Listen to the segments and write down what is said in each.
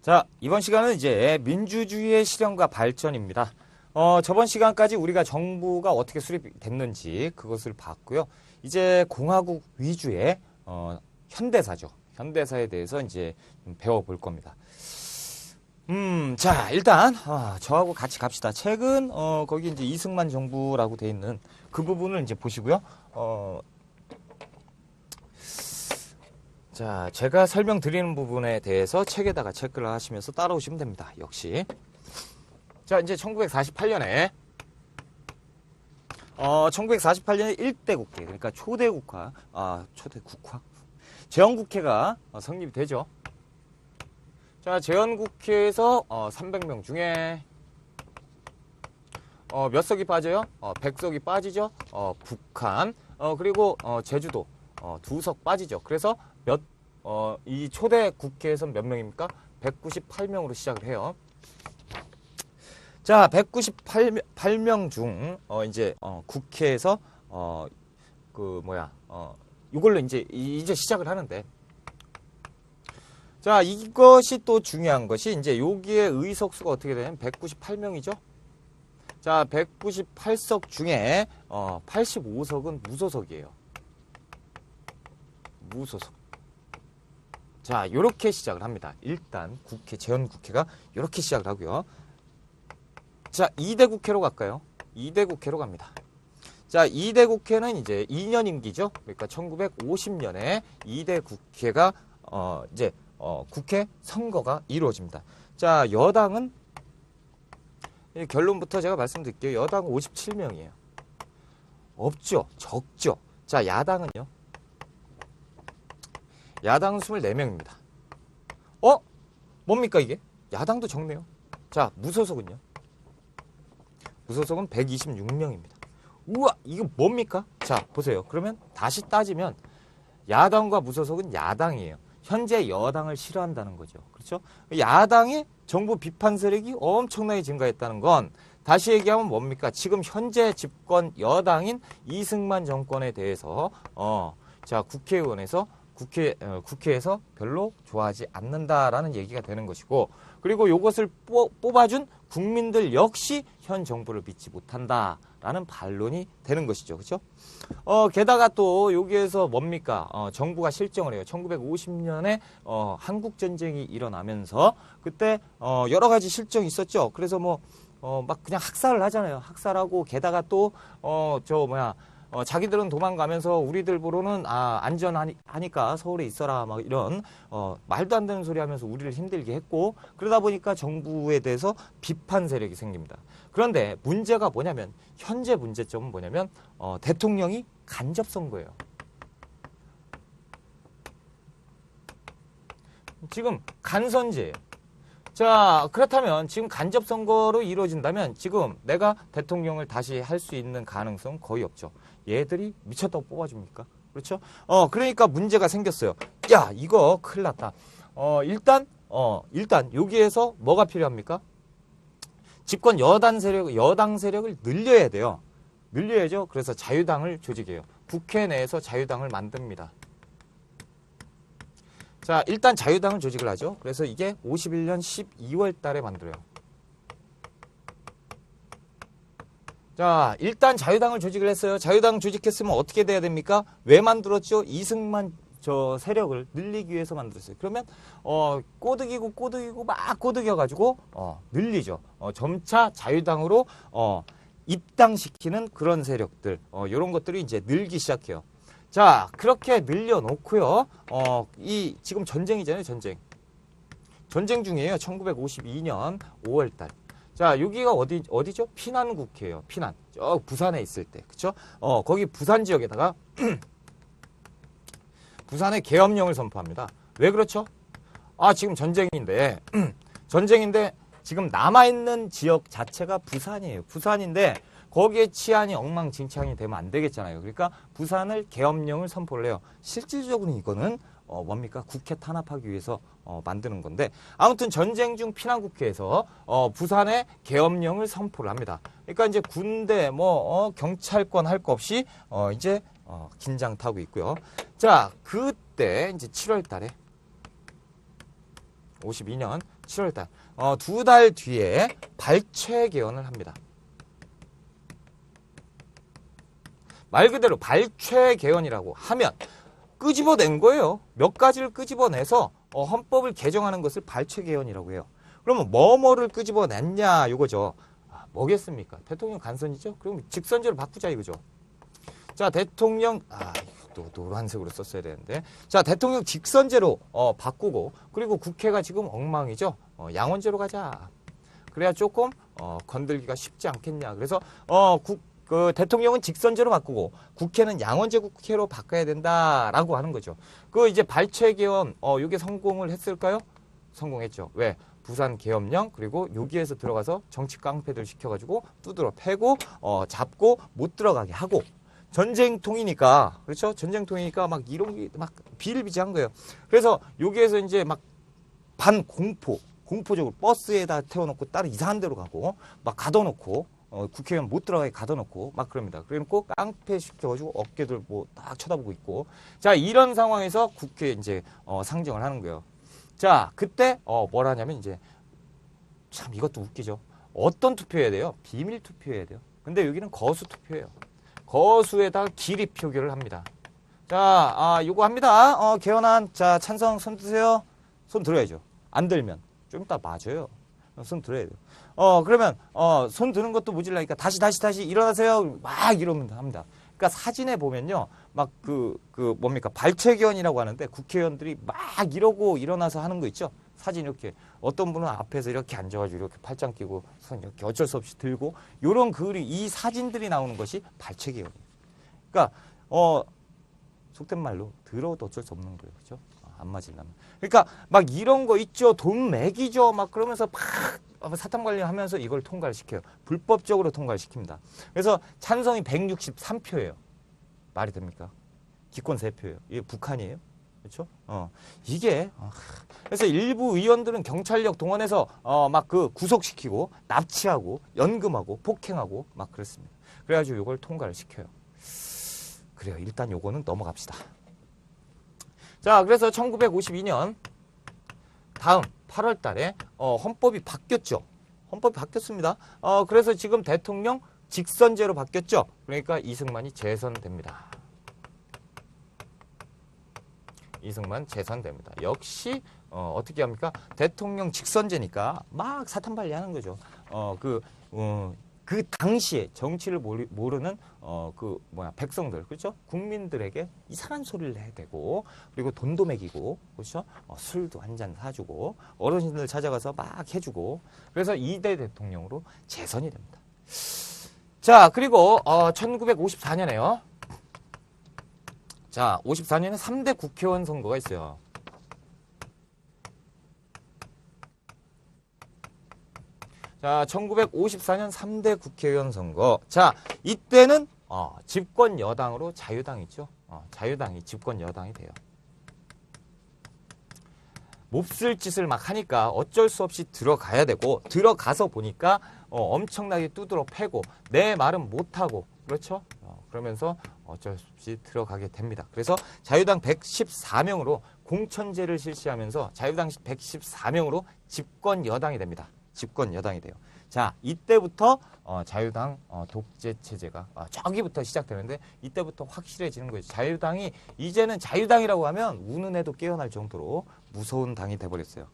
자, 이번 시간은 이제 민주주의의 실현과 발전입니다. 저번 시간까지 우리가 정부가 어떻게 수립됐는지 그것을 봤고요. 이제 공화국 위주의 현대사죠. 현대사에 대해서 이제 배워볼 겁니다. 자, 일단 저하고 같이 갑시다. 책은 거기 이제 이승만 정부라고 돼 있는 그 부분을 이제 보시고요. 자, 제가 설명드리는 부분에 대해서 책에다가 체크를 하시면서 따라오시면 됩니다. 역시. 자, 이제 1948년에 1대 국회, 그러니까 초대 국화, 제헌국회가 성립이 되죠. 자, 제헌국회에서 300명 중에 몇 석이 빠져요? 100석이 빠지죠. 북한, 그리고 제주도 2석 빠지죠. 그래서 이 초대 국회에선 몇 명입니까? 198명으로 시작을 해요. 자, 198명 중 이제 국회에서 이걸로 이제 시작을 하는데, 자, 이것이 또 중요한 것이 이제 여기에 의석수가 어떻게 되냐면 198명이죠. 자, 198석 중에 85석은 무소속이에요. 무소속. 자, 요렇게 시작을 합니다. 일단 국회, 제헌국회가 요렇게 시작을 하고요. 자, 2대 국회로 갈까요? 2대 국회로 갑니다. 자, 2대 국회는 이제 2년 임기죠. 그러니까 1950년에 2대 국회가 국회 선거가 이루어집니다. 자, 여당은 결론부터 제가 말씀드릴게요. 여당은 57명이에요. 없죠. 적죠. 자, 야당은요. 야당은 24명입니다. 뭡니까 이게? 야당도 적네요. 자, 무소속은요? 무소속은 126명입니다. 우와, 이거 뭡니까? 자, 보세요. 그러면 다시 따지면 야당과 무소속은 야당이에요. 현재 여당을 싫어한다는 거죠. 그렇죠? 야당의 정부 비판 세력이 엄청나게 증가했다는 건 다시 얘기하면 뭡니까? 지금 현재 집권 여당인 이승만 정권에 대해서 자, 국회에서 별로 좋아하지 않는다라는 얘기가 되는 것이고, 그리고 이것을 뽑아준 국민들 역시 현 정부를 믿지 못한다라는 반론이 되는 것이죠. 그렇죠? 게다가 또 여기에서 뭡니까? 정부가 실정을 해요. 1950년에 한국 전쟁이 일어나면서 그때 여러 가지 실정이 있었죠. 그래서 막 그냥 학살을 하잖아요. 학살하고 게다가 또 자기들은 도망가면서 우리들 보러는 안전하니까 서울에 있어라 막 이런 말도 안 되는 소리 하면서 우리를 힘들게 했고, 그러다 보니까 정부에 대해서 비판 세력이 생깁니다. 그런데 문제가 뭐냐면, 현재 문제점은 뭐냐면 대통령이 간접 선거예요. 지금 간선제예요. 자, 그렇다면 지금 간접 선거로 이루어진다면 지금 내가 대통령을 다시 할 수 있는 가능성 거의 없죠. 얘들이 미쳤다고 뽑아줍니까? 그렇죠? 그러니까 문제가 생겼어요. 야, 이거 큰일 났다. 일단 여기에서 뭐가 필요합니까? 집권 여당 세력을 늘려야 돼요. 늘려야죠. 그래서 자유당을 조직해요. 국회 내에서 자유당을 만듭니다. 자, 일단 자유당을 조직을 하죠. 그래서 이게 51년 12월 달에 만들어요. 자, 일단 자유당을 조직을 했어요. 자유당 조직했으면 어떻게 돼야 됩니까? 왜 만들었죠? 이승만 세력을 늘리기 위해서 만들었어요. 그러면 꼬드기고 막 꼬드겨가지고 늘리죠. 점차 자유당으로 입당시키는 그런 세력들, 이런 것들이 이제 늘기 시작해요. 자, 그렇게 늘려놓고요. 지금 전쟁이잖아요, 전쟁. 전쟁 중이에요. 1952년 5월달. 자, 여기가 어디죠? 피난국회예요. 피난. 부산에 있을 때. 그쵸? 거기 부산 지역에다가 부산에 계엄령을 선포합니다. 왜 그렇죠? 지금 전쟁인데, 지금 남아있는 지역 자체가 부산이에요. 부산인데, 거기에 치안이 엉망진창이 되면 안 되겠잖아요. 그러니까 부산을 계엄령을 선포를 해요. 실질적으로는 이거는 뭡니까? 국회 탄압하기 위해서 만드는 건데, 아무튼 전쟁 중 피난국회에서 부산에 계엄령을 선포를 합니다. 그러니까 이제 군대 경찰권 할 거 없이 이제 긴장 타고 있고요. 자, 그때 이제 7월 달에 52년 7월달. 2달 뒤에 발췌 개헌을 합니다. 말 그대로 발췌 개헌이라고 하면 끄집어낸 거예요. 몇 가지를 끄집어내서 헌법을 개정하는 것을 발췌 개헌이라고 해요. 그러면 뭐를 끄집어냈냐 이거죠. 뭐겠습니까? 대통령 간선이죠? 그럼 직선제로 바꾸자 이거죠. 자, 대통령 또 노란색으로 썼어야 되는데, 자, 대통령 직선제로 바꾸고, 그리고 국회가 지금 엉망이죠. 양원제로 가자. 그래야 조금 건들기가 쉽지 않겠냐. 그래서 대통령은 직선제로 바꾸고 국회는 양원제 국회로 바꿔야 된다라고 하는 거죠. 그 이제 발췌 개헌 이게 성공을 했을까요? 성공했죠. 왜? 부산 계엄령 그리고 여기에서 들어가서 정치 깡패들 시켜가지고 두드러 패고 잡고 못 들어가게 하고. 전쟁통이니까, 그렇죠? 전쟁통이니까 막 이런 게 막 비일비재한 거예요. 그래서 여기에서 이제 막 공포적으로 버스에다 태워놓고 다른 이상한 데로 가고, 막 가둬놓고, 국회의원 못 들어가게 가둬놓고, 막 그럽니다. 그래놓고 깡패 시켜가지고 어깨들 뭐 딱 쳐다보고 있고. 자, 이런 상황에서 국회에 이제 상정을 하는 거예요. 자, 그때 뭘 하냐면 이제, 참 이것도 웃기죠. 어떤 투표해야 돼요? 비밀 투표해야 돼요. 근데 여기는 거수 투표예요. 거수에다가 기립 표결을 합니다. 자, 요거 합니다. 개헌안. 자, 찬성 손 드세요. 손 들어야죠. 안 들면 좀 이따 맞아요. 손 들어야 돼요. 그러면 손 드는 것도 모질라니까 다시 일어나세요. 막 이러면 합니다. 그러니까 사진에 보면요. 막 뭡니까? 발췌 개헌이라고 하는데 국회의원들이 막 이러고 일어나서 하는 거 있죠? 사진 이렇게 어떤 분은 앞에서 이렇게 앉아가지고 이렇게 팔짱 끼고 손 이렇게 어쩔 수 없이 들고 요런 이 사진들이 나오는 것이 발췌 개헌이에요. 그러니까 속된 말로 더러워도 어쩔 수 없는 거예요. 그렇죠? 안 맞으려면. 그러니까 막 이런 거 있죠. 돈 매기죠. 막 그러면서 막 사탕 관리하면서 이걸 통과를 시켜요. 불법적으로 통과를 시킵니다. 그래서 찬성이 163표예요. 말이 됩니까? 기권 3표예요. 이게 북한이에요. 그렇죠? 이게 그래서 일부 의원들은 경찰력 동원해서 막 구속시키고 납치하고 연금하고 폭행하고 막 그렇습니다. 그래가지고 이걸 통과를 시켜요. 그래요. 일단 요거는 넘어갑시다. 자, 그래서 1952년 다음 8월 달에 헌법이 바뀌었죠. 헌법이 바뀌었습니다. 그래서 지금 대통령 직선제로 바뀌었죠. 그러니까 이승만이 재선됩니다. 이승만 재선됩니다. 역시 어떻게 합니까? 대통령 직선제니까 막 사탄 발리하는 거죠. 그 당시에 정치를 모르는 백성들, 그렇죠? 국민들에게 이상한 소리를 해대고, 그리고 돈도 먹이고, 그렇죠? 술도 한 잔 사주고, 어르신들 찾아가서 막 해주고, 그래서 2대 대통령으로 재선이 됩니다. 자, 그리고 1954년에요. 자, 54년에 3대 국회의원 선거가 있어요. 자, 1954년 3대 국회의원 선거. 자, 이때는 집권 여당으로 자유당이 있죠. 자유당이 집권 여당이 돼요. 몹쓸 짓을 막 하니까 어쩔 수 없이 들어가야 되고, 들어가서 보니까 엄청나게 두드러 패고 내 말은 못하고, 그렇죠? 그러면서 어쩔 수 없이 들어가게 됩니다. 그래서 자유당 114명으로 공천제를 실시하면서 자유당 114명으로 집권 여당이 됩니다. 집권 여당이 돼요. 자, 이때부터 자유당 독재 체제가 저기부터 시작되는데 이때부터 확실해지는 거예요. 자유당이 이제는 자유당이라고 하면 우는 애도 깨어날 정도로 무서운 당이 돼버렸어요.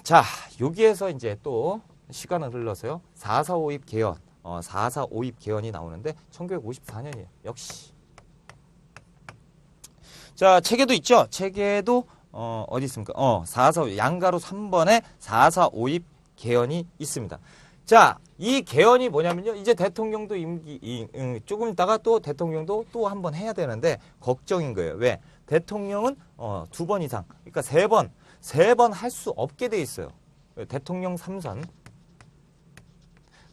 자, 여기에서 이제 또 시간을 흘러서요. 4.4.5입 개헌, 4.4.5입 개헌이 나오는데 1954년이에요. 역시. 자, 체계도 있죠. 체계도 어디 있습니까? 4.4.5 양가로 3번에 4.4.5입 개헌이 있습니다. 자, 이 개헌이 뭐냐면요. 이제 대통령도 조금 있다가 또 대통령도 또 한 번 해야 되는데 걱정인 거예요. 왜? 대통령은 2번 이상, 그러니까 3번 할 수 없게 돼 있어요. 대통령 3선.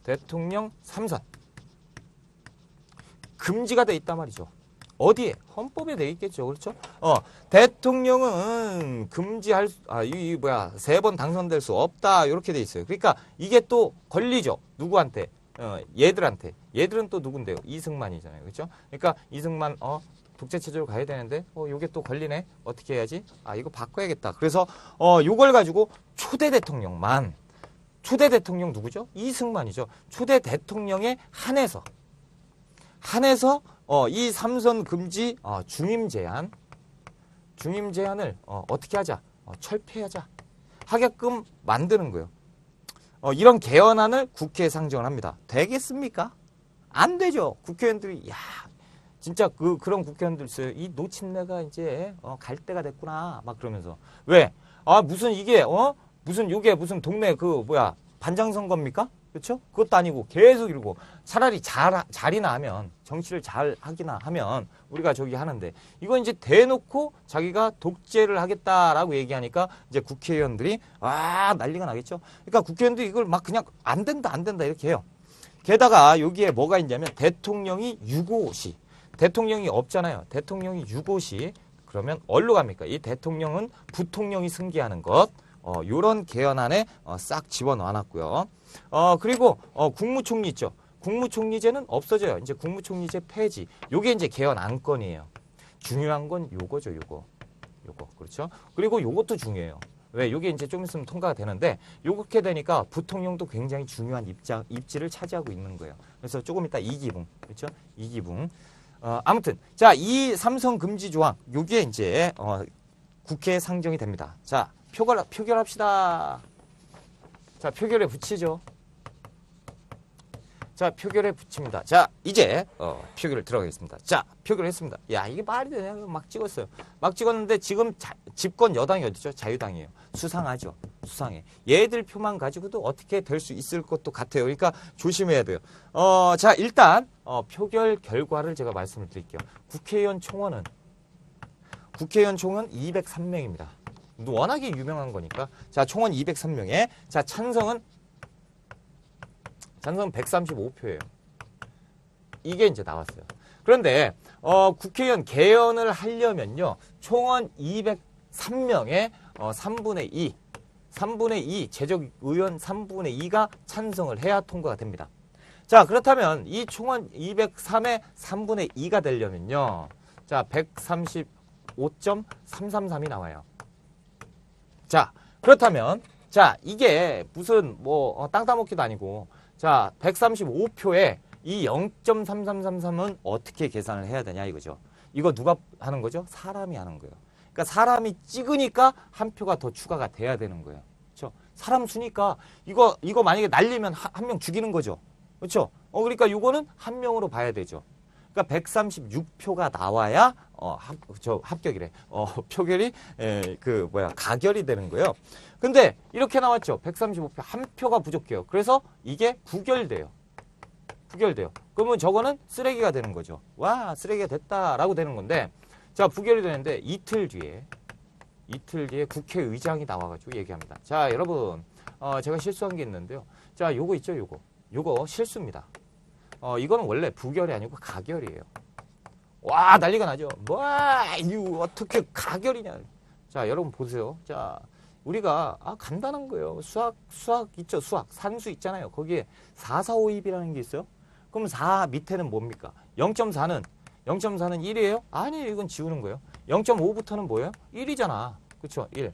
대통령 3선. 금지가 돼 있단 말이죠. 어디에? 헌법에 돼 있겠죠. 그렇죠? 대통령은 금지할, 3번 당선될 수 없다. 이렇게 돼 있어요. 그러니까 이게 또 걸리죠. 누구한테? 얘들한테. 얘들은 또 누군데요? 이승만이잖아요. 그렇죠? 그러니까 이승만, 독재 체제로 가야 되는데 요게 또 걸리네. 어떻게 해야지? 아, 이거 바꿔야겠다. 그래서 요걸 가지고 초대 대통령 누구죠? 이승만이죠. 초대 대통령에 한해서 이 삼선 금지 중임 제한을 어떻게 하자? 철폐하자. 하게끔 만드는 거예요. 이런 개헌안을 국회에 상정을 합니다. 되겠습니까? 안 되죠. 국회의원들이 진짜 그런 국회의원들 있어요. 이 노친내가 이제 갈 때가 됐구나 막 그러면서 왜? 무슨 이게 무슨 요게 무슨 동네 반장 선거입니까? 그렇죠? 그것도 아니고 계속 이러고 차라리 잘이나 하면 정치를 잘 하기나 하면 우리가 저기 하는데 이거 이제 대놓고 자기가 독재를 하겠다라고 얘기하니까 이제 국회의원들이 난리가 나겠죠. 그러니까 국회의원들이 이걸 막 그냥 안 된다 이렇게 해요. 게다가 여기에 뭐가 있냐면 대통령이 유고시 대통령이 없잖아요. 대통령이 유고시 그러면 어디로 갑니까? 이 대통령은 부통령이 승계하는 것 요런 개헌안에 싹 집어넣어놨고요. 그리고 국무총리 있죠. 국무총리제는 없어져요. 이제 국무총리제 폐지. 요게 이제 개헌 안건이에요. 중요한 건 요거죠, 요거. 그렇죠? 그리고 요것도 중요해요. 왜? 요게 이제 좀 있으면 통과가 되는데 요렇게 되니까 부통령도 굉장히 중요한 입지를 차지하고 있는 거예요. 그래서 조금 이따 이기붕. 그렇죠? 이기붕. 아무튼 자, 이 삼선 금지 조항 요게 이제 국회에 상정이 됩니다. 자, 표결합시다. 자, 표결에 붙이죠. 자, 표결에 붙입니다. 자, 이제 표결을 들어가겠습니다. 자, 표결했습니다. 야, 이게 말이 되냐? 막 찍었어요. 막 찍었는데 지금 집권 여당이 어디죠? 자유당이에요. 수상하죠. 수상해. 얘들 표만 가지고도 어떻게 될 수 있을 것도 같아요. 그러니까 조심해야 돼요. 자, 일단 표결 결과를 제가 말씀을 드릴게요. 국회의원 총은 203명입니다. 워낙에 유명한 거니까. 자, 총원 203명에 자, 찬성은 135표예요. 이게 이제 나왔어요. 그런데 국회의원 개헌을 하려면요. 총원 203명에 3분의 2 제적 의원 3분의 2가 찬성을 해야 통과가 됩니다. 자, 그렇다면 이 총원 203의 3분의 2가 되려면요. 자, 135.333이 나와요. 자, 그렇다면 자, 이게 무슨 땅 따먹기도 아니고 자, 135표에 이 0.3333은 어떻게 계산을 해야 되냐 이거죠. 이거 누가 하는 거죠? 사람이 하는 거예요. 그러니까 사람이 찍으니까 한 표가 더 추가가 돼야 되는 거예요. 그렇죠? 사람 수니까 이거 만약에 날리면 한 명 죽이는 거죠. 그렇죠? 그러니까 이거는 한 명으로 봐야 되죠. 그러니까 136표가 나와야 합격이래. 표결이 가결이 되는 거예요. 근데 이렇게 나왔죠. 135표 한 표가 부족해요. 그래서 이게 부결돼요. 그러면 저거는 쓰레기가 되는 거죠. 와, 쓰레기가 됐다라고 되는 건데 자, 부결이 되는데 이틀 뒤에 국회의장이 나와가지고 얘기합니다. 자, 여러분 제가 실수한 게 있는데요. 자, 요거 있죠, 요거 실수입니다. 이거는 원래 부결이 아니고 가결이에요. 와, 난리가 나죠. 이거 어떻게 가결이냐. 자, 여러분 보세요. 자, 우리가 간단한 거예요. 수학 있죠. 산수 있잖아요. 거기에 4, 4, 5, 2이라는 게 있어요. 그럼 4 밑에는 뭡니까? 0.4는 1이에요? 아니에요. 이건 지우는 거예요. 0.5부터는 뭐예요? 1이잖아. 그렇죠? 1.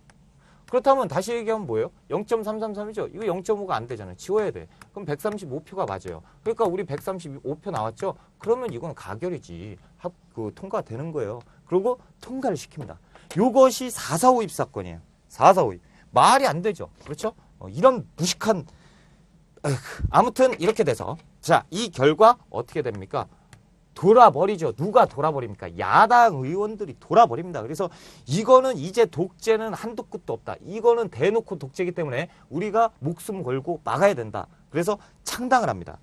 그렇다면 다시 얘기하면 뭐예요? 0.333이죠. 이거 0.5가 안 되잖아요. 지워야 돼. 그럼 135표가 맞아요. 그러니까 우리 135표 나왔죠? 그러면 이건 가결이지. 통과되는 거예요. 그리고 통과를 시킵니다. 요것이 4.4.5 입사건이에요. 4.4.5. 말이 안 되죠. 그렇죠? 이런 무식한 아무튼 이렇게 돼서 자, 이 결과 어떻게 됩니까? 돌아버리죠. 누가 돌아버립니까? 야당 의원들이 돌아버립니다. 그래서 이거는 이제 독재는 한도 끝도 없다. 이거는 대놓고 독재이기 때문에 우리가 목숨 걸고 막아야 된다. 그래서 창당을 합니다.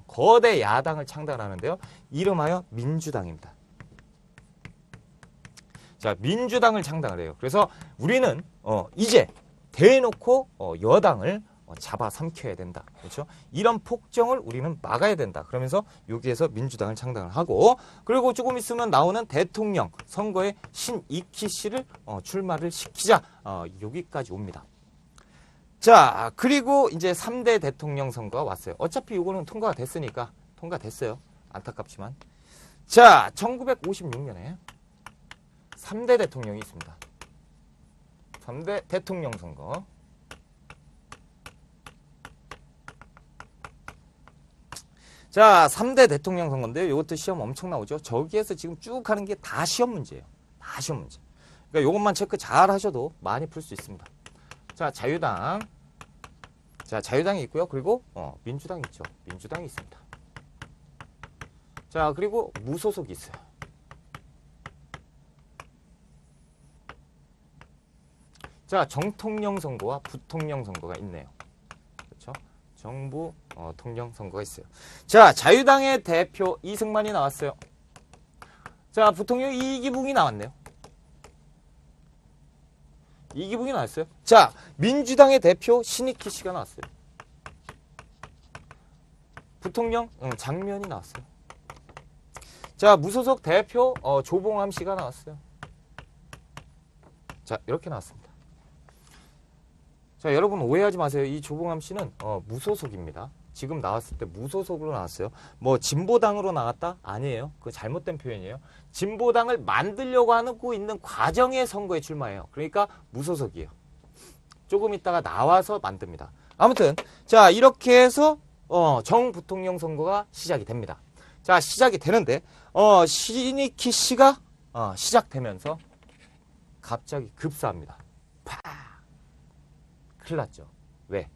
거대 야당을 창당을 하는데요. 이름하여 민주당입니다. 자, 민주당을 창당을 해요. 그래서 우리는 이제 대놓고 여당을 잡아삼켜야 된다. 그렇죠? 이런 폭정을 우리는 막아야 된다. 그러면서 여기에서 민주당을 창당을 하고 그리고 조금 있으면 나오는 대통령 선거에 신익희 씨를 출마를 시키자. 여기까지 옵니다. 자, 그리고 이제 3대 대통령 선거가 왔어요. 어차피 이거는 통과가 됐으니까 통과됐어요. 안타깝지만. 자, 1956년에 3대 대통령이 있습니다. 3대 대통령 선거. 자, 3대 대통령 선거인데요. 이것도 시험 엄청 나오죠. 저기에서 지금 쭉 하는 게 다 시험 문제예요. 다 시험 문제. 그러니까 이것만 체크 잘 하셔도 많이 풀 수 있습니다. 자, 자유당. 자, 자유당이 있고요. 그리고 민주당이 있죠. 민주당이 있습니다. 자, 그리고 무소속이 있어요. 자, 정통령 선거와 부통령 선거가 있네요. 그렇죠? 정부 통령 선거가 있어요. 자, 자유당의 대표 이승만이 나왔어요. 자, 부통령 이기붕이 나왔네요. 이기붕이 나왔어요. 자, 민주당의 대표 신익희 씨가 나왔어요. 부통령 장면이 나왔어요. 자, 무소속 대표 조봉암 씨가 나왔어요. 자, 이렇게 나왔습니다. 자, 여러분 오해하지 마세요. 이 조봉암 씨는 무소속입니다. 지금 나왔을 때 무소속으로 나왔어요. 뭐 진보당으로 나갔다? 아니에요. 그거 잘못된 표현이에요. 진보당을 만들려고 하고 있는 과정의 선거에 출마해요. 그러니까 무소속이에요. 조금 있다가 나와서 만듭니다. 아무튼 자, 이렇게 해서 정부통령 선거가 시작이 됩니다. 자, 시작이 되는데 신익희 씨가 시작되면서 갑자기 급사합니다. 팍! 큰일 났죠. 왜?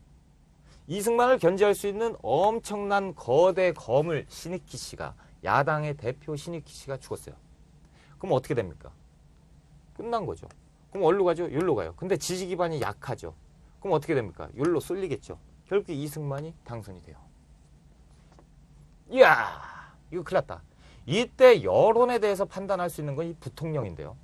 이승만을 견제할 수 있는 엄청난 거대 검을 신익희 씨가, 야당의 대표 신익희 씨가 죽었어요. 그럼 어떻게 됩니까? 끝난 거죠. 그럼 어디로 가죠? 여기로 가요. 근데 지지 기반이 약하죠. 그럼 어떻게 됩니까? 여기로 쏠리겠죠. 결국 이승만이 당선이 돼요. 이야, 이거 큰일 났다. 이때 여론에 대해서 판단할 수 있는 건 이 부통령인데요.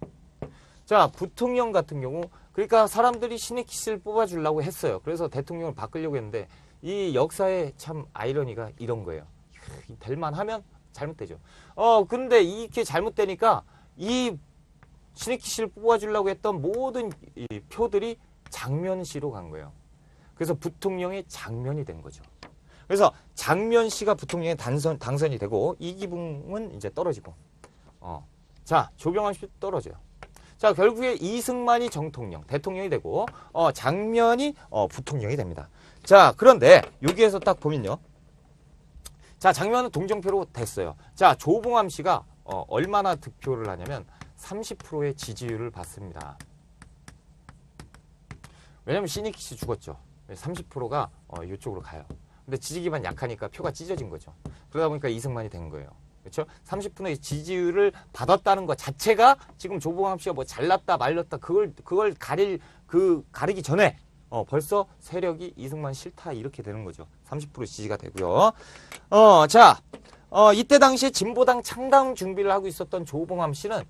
자, 부통령 같은 경우, 그러니까 사람들이 신익희 씨를 뽑아주려고 했어요. 그래서 대통령을 바꾸려고 했는데 이 역사의 참 아이러니가 이런 거예요. 될만 하면 잘못되죠. 근데 이렇게 잘못되니까 이 신익희 씨를 뽑아주려고 했던 모든 이 표들이 장면 씨로 간 거예요. 그래서 부통령의 장면이 된 거죠. 그래서 장면 씨가 부통령에 당선이 되고 이기붕은 이제 떨어지고, 자, 조병암 씨 떨어져요. 자, 결국에 이승만이 정통령, 대통령이 되고, 장면이 부통령이 됩니다. 자, 그런데 여기에서 딱 보면요. 자, 장면은 동정표로 됐어요. 자, 조봉암 씨가 얼마나 득표를 하냐면 30%의 지지율을 받습니다. 왜냐면 신익희 씨 죽었죠. 30%가 이쪽으로 가요. 근데 지지 기반 약하니까 표가 찢어진 거죠. 그러다 보니까 이승만이 된 거예요. 그렇죠? 30%의 지지율을 받았다는 것 자체가 지금 조봉암 씨가 뭐 잘났다 말렸다 그걸 가리기 전에 벌써 세력이 이승만 싫다 이렇게 되는 거죠. 30% 지지가 되고요. 자, 이때 당시에 진보당 창당 준비를 하고 있었던 조봉암 씨는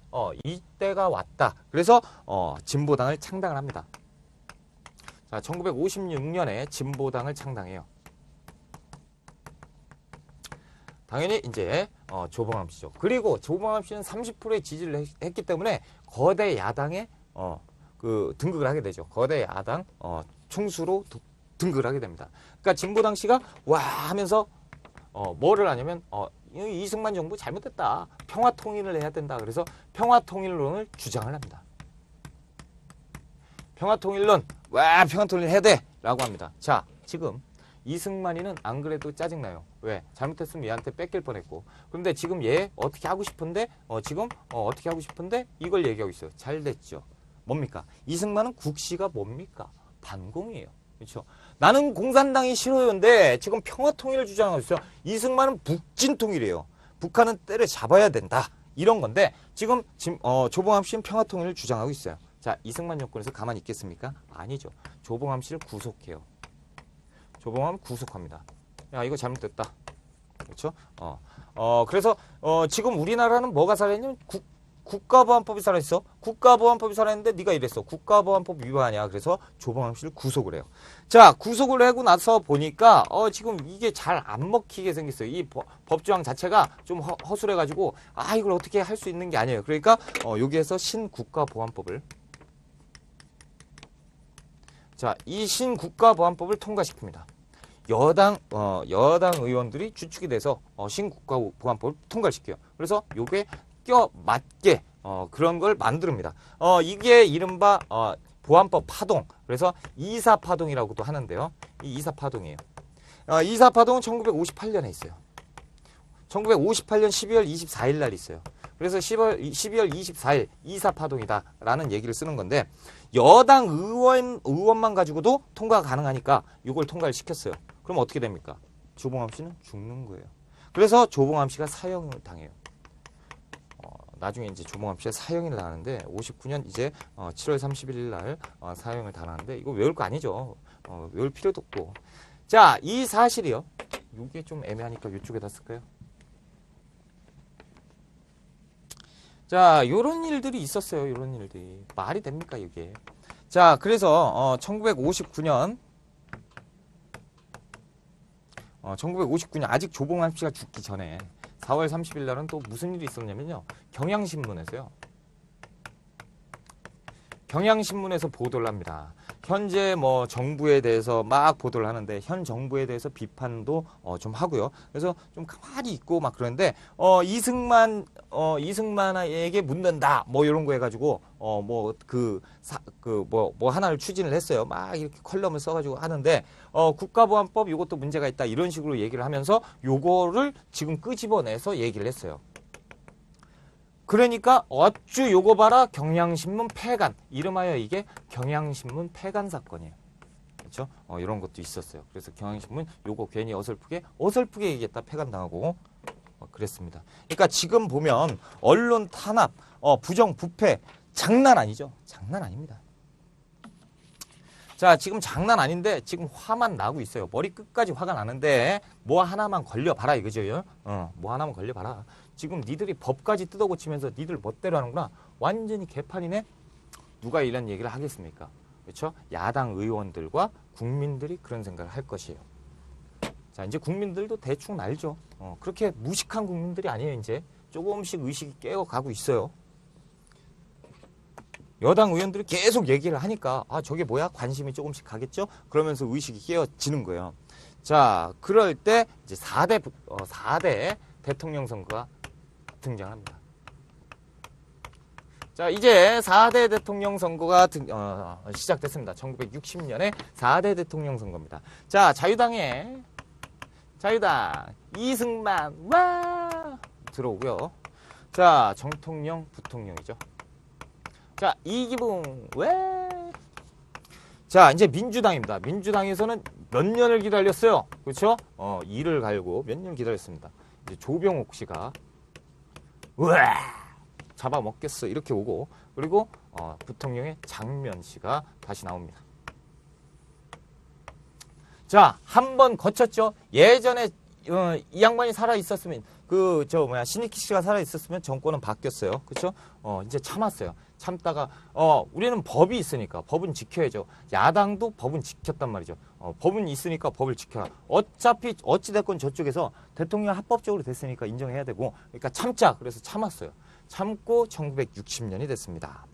이때가 왔다. 그래서 진보당을 창당을 합니다. 자, 1956년에 진보당을 창당해요. 당연히 이제 조봉암 씨죠. 그리고 조봉암 씨는 30%의 지지를 했기 때문에 거대 야당에 등극을 하게 되죠. 거대 야당 총수로 등극을 하게 됩니다. 그러니까 진보당 씨가 와 하면서 뭐를 하냐면 이승만 정부 잘못됐다. 평화통일을 해야 된다. 그래서 평화통일론을 주장을 합니다. 평화통일론, 와 평화통일 해야 돼 라고 합니다. 자, 지금 이승만이는 안 그래도 짜증나요. 왜? 잘못했으면 얘한테 뺏길 뻔했고. 그런데 지금 얘 어떻게 하고 싶은데 지금 어떻게 하고 싶은데 이걸 얘기하고 있어요. 잘 됐죠. 뭡니까? 이승만은 국시가 뭡니까? 반공이에요. 그렇죠? 나는 공산당이 싫어요인데 지금 평화통일을 주장하고 있어요. 이승만은 북진통일이에요. 북한은 때려잡아야 된다. 이런 건데 지금 조봉암 씨는 평화통일을 주장하고 있어요. 자, 이승만 정권에서 가만히 있겠습니까? 아니죠. 조봉암 씨를 구속해요. 조봉암 구속합니다. 야, 이거 잘못됐다. 그렇죠? 그래서 지금 우리나라는 뭐가 살아있냐면 국가보안법이 살아있어. 국가보안법이 살아있는데 네가 이랬어. 국가보안법 위반이야. 그래서 조봉암 씨를 구속을 해요. 자, 구속을 하고 나서 보니까 지금 이게 잘 안 먹히게 생겼어요. 이 법조항 자체가 좀 허술해가지고 이걸 어떻게 할 수 있는 게 아니에요. 그러니까 여기에서 신국가보안법을, 자, 이 신국가보안법을 통과시킵니다. 여당 의원들이 주축이 돼서 신국가보안법을 통과시켜요. 그래서 요게 껴 맞게 그런 걸 만듭니다. 이게 이른바 보안법 파동. 그래서 이사파동이라고도 하는데요. 이 이사파동이에요. 이사파동은 1958년에 있어요. 1958년 12월 24일 날 있어요. 그래서 12월 24일 이사파동이다라는 얘기를 쓰는 건데 여당 의원만 가지고도 통과가 가능하니까 이걸 통과를 시켰어요. 그럼 어떻게 됩니까? 조봉암 씨는 죽는 거예요. 그래서 조봉암 씨가 사형을 당해요. 나중에 이제 조봉암 씨가 사형을 당하는데 59년 이제 7월 31일 날 사형을 당하는데 이거 외울 거 아니죠. 외울 필요도 없고. 자, 이 사실이요. 이게 좀 애매하니까 이쪽에다 쓸까요? 자, 요런 일들이 있었어요. 요런 일들이. 말이 됩니까, 이게? 자, 그래서 1959년 아직 조봉암 씨가 죽기 전에 4월 30일 날은 또 무슨 일이 있었냐면요. 경향신문에서 보도를 합니다. 현재 뭐 정부에 대해서 막 보도를 하는데 현 정부에 대해서 비판도 좀 하고요. 그래서 좀 가만히 있고 막 그러는데 이승만에게 묻는다 뭐 이런 거 해가지고 뭐 하나를 추진을 했어요. 막 이렇게 컬럼을 써가지고 하는데 국가보안법 이것도 문제가 있다 이런 식으로 얘기를 하면서 요거를 지금 끄집어내서 얘기를 했어요. 그러니까 어쭈 요거 봐라 경향신문 폐간 이름하여 이게 경향신문 폐간 사건이에요. 그렇죠? 이런 것도 있었어요. 그래서 경향신문 요거 괜히 어설프게 얘기했다 폐간 당하고 그랬습니다. 그러니까 지금 보면 언론 탄압, 부정 부패 장난 아니죠. 장난 아닙니다. 자, 지금 장난 아닌데 지금 화만 나고 있어요. 머리 끝까지 화가 나는데 뭐 하나만 걸려봐라 이거죠. 뭐 하나만 걸려봐라. 지금 니들이 법까지 뜯어고치면서 니들 멋대로 하는구나. 완전히 개판이네. 누가 이런 얘기를 하겠습니까? 그렇죠? 야당 의원들과 국민들이 그런 생각을 할 것이에요. 자, 이제 국민들도 대충 알죠. 그렇게 무식한 국민들이 아니에요. 이제 조금씩 의식이 깨어가고 있어요. 여당 의원들이 계속 얘기를 하니까 저게 뭐야? 관심이 조금씩 가겠죠? 그러면서 의식이 깨어지는 거예요. 자, 그럴 때 이제 4대 대통령 선거가 등장합니다. 자, 이제 4대 대통령 선거가 시작됐습니다. 1960년에 4대 대통령 선거입니다. 자, 자유당 이승만 와 들어오고요. 자, 정통령 부통령이죠. 자, 이기붕 왜? 자, 이제 민주당입니다. 민주당에서는 몇 년을 기다렸어요. 그렇죠? 이를 갈고 몇 년 기다렸습니다. 이제 조병옥 씨가 우와 잡아먹겠어 이렇게 오고 그리고 부통령의 장면 씨가 다시 나옵니다. 자, 한 번 거쳤죠. 예전에 이 양반이 살아 있었으면 신익희 씨가 살아 있었으면 정권은 바뀌었어요. 그렇죠? 이제 참았어요. 참다가 우리는 법이 있으니까 법은 지켜야죠. 야당도 법은 지켰단 말이죠. 법은 있으니까 법을 지켜라. 어차피 어찌됐건 저쪽에서 대통령 합법적으로 됐으니까 인정해야 되고 그러니까 참자. 그래서 참았어요. 참고 1960년이 됐습니다.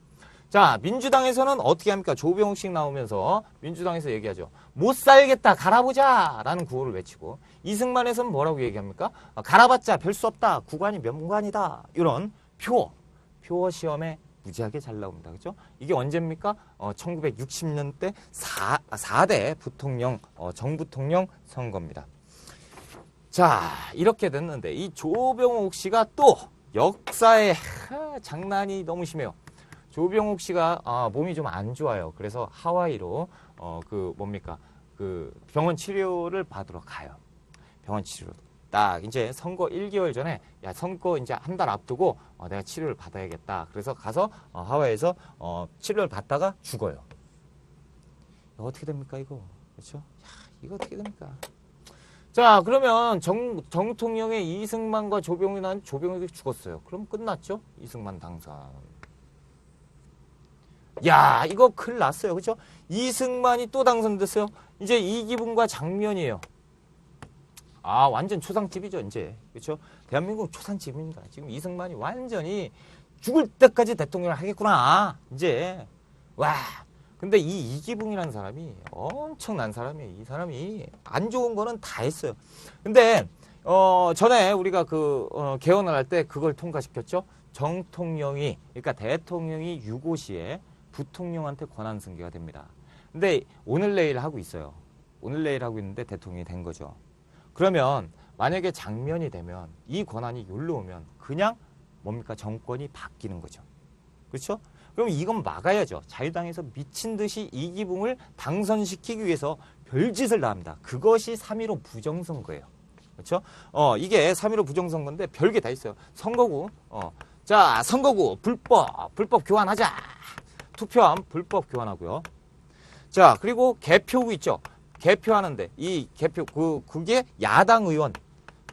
자, 민주당에서는 어떻게 합니까? 조병욱 씨 나오면서 민주당에서 얘기하죠. 못 살겠다 갈아보자 라는 구호를 외치고 이승만에서는 뭐라고 얘기합니까? 갈아봤자 별 수 없다. 구관이 면관이다. 이런 표어 시험에 무지하게 잘 나옵니다. 그죠? 이게 언제입니까? 1960년대 4대 부통령, 정부통령 선거입니다. 자, 이렇게 됐는데 이 조병욱 씨가 또 역사에 장난이 너무 심해요. 조병욱 씨가 몸이 좀 안 좋아요. 그래서 하와이로 병원 치료를 받으러 가요. 병원 치료. 딱 이제 선거 1개월 전에 선거 이제 한 달 앞두고 내가 치료를 받아야겠다. 그래서 가서 하와이에서 치료를 받다가 죽어요. 이거 어떻게 됩니까 이거? 그렇죠? 이거 어떻게 됩니까? 자, 그러면 정통령의 이승만과 조병욱이 죽었어요. 그럼 끝났죠? 이승만 당선. 야, 이거 큰일 났어요. 그렇죠? 이승만이 또 당선됐어요. 이제 이기붕과 장면이에요. 완전 초상집이죠, 이제. 그렇죠? 대한민국 초상집입니다. 지금 이승만이 완전히 죽을 때까지 대통령을 하겠구나. 이제. 와. 근데 이 이기붕이라는 사람이 엄청난 사람이에요. 이 사람이 안 좋은 거는 다 했어요. 근데 전에 우리가 개헌을 할 때 그걸 통과시켰죠. 정통령이, 그러니까 대통령이 유고시에 부통령한테 권한 승계가 됩니다. 근데 오늘 내일 하고 있어요. 오늘 내일 하고 있는데 대통령이 된 거죠. 그러면 만약에 장면이 되면 이 권한이 여기로 오면 그냥 뭡니까? 정권이 바뀌는 거죠. 그렇죠? 그럼 이건 막아야죠. 자유당에서 미친 듯이 이기붕을 당선시키기 위해서 별짓을 다 합니다. 그것이 3.15 부정선거예요. 그렇죠? 이게 3.15 부정선거인데 별게 다 있어요. 선거구, 자, 선거구 불법 교환하자. 투표함 불법 교환하고요. 자, 그리고 개표구 있죠. 개표하는데 이 개표 그게 야당 의원,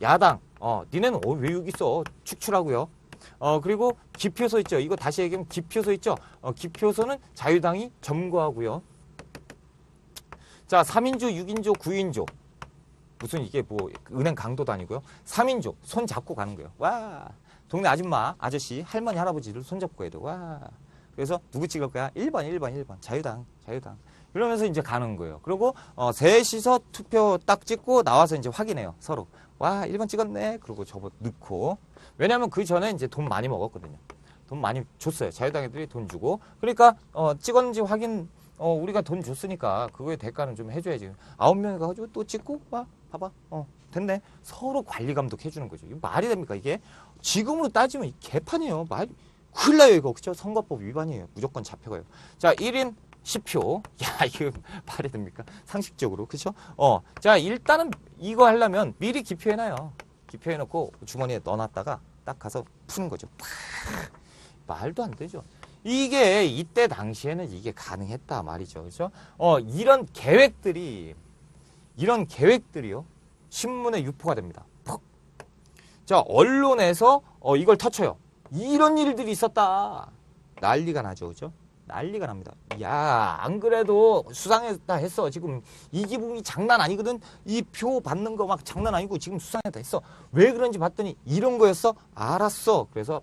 야당, 니네는 왜 여기 있어? 축출하고요. 그리고 기표소 있죠. 이거 다시 얘기하면 기표소 있죠. 기표소는 자유당이 점거하고요. 자, 3인조, 6인조, 9인조. 무슨 이게 뭐 은행 강도도 아니고요. 3인조 손 잡고 가는 거예요. 와, 동네 아줌마, 아저씨, 할머니, 할아버지를 손 잡고 가야 돼. 와. 그래서 누구 찍을 거야? 1번. 자유당. 이러면서 이제 가는 거예요. 그리고 셋이서 투표 딱 찍고 나와서 이제 확인해요. 서로. 와, 1번 찍었네. 그리고 저거 넣고. 왜냐면 그 전에 이제 돈 많이 먹었거든요. 돈 많이 줬어요. 자유당 애들이 돈 주고. 그러니까 찍었는지 확인 우리가 돈 줬으니까 그거에 대가는 좀 해줘야지. 9명이 가가지고 또 찍고 와 봐봐. 됐네. 서로 관리 감독 해주는 거죠. 이게 말이 됩니까 이게? 지금으로 따지면 개판이에요. 큰일 나요 이거. 그쵸? 선거법 위반이에요. 무조건 잡혀가요. 자, 1인 10표. 야, 이거 말이 됩니까? 상식적으로. 그쵸? 자, 일단은 이거 하려면 미리 기표해놔요. 기표해놓고 주머니에 넣어놨다가 딱 가서 푸는 거죠. 말도 안 되죠. 이게 이때 당시에는 이게 가능했다 말이죠. 그죠? 이런 계획들이요. 신문에 유포가 됩니다. 퍽. 자, 언론에서 이걸 터쳐요. 이런 일들이 있었다. 난리가 나죠. 그죠? 난리가 납니다. 야, 안 그래도 수상했다 했어. 지금 이기붕이 장난 아니거든. 이 표 받는 거 막 장난 아니고 지금 수상했다 했어. 왜 그런지 봤더니 이런 거였어? 알았어. 그래서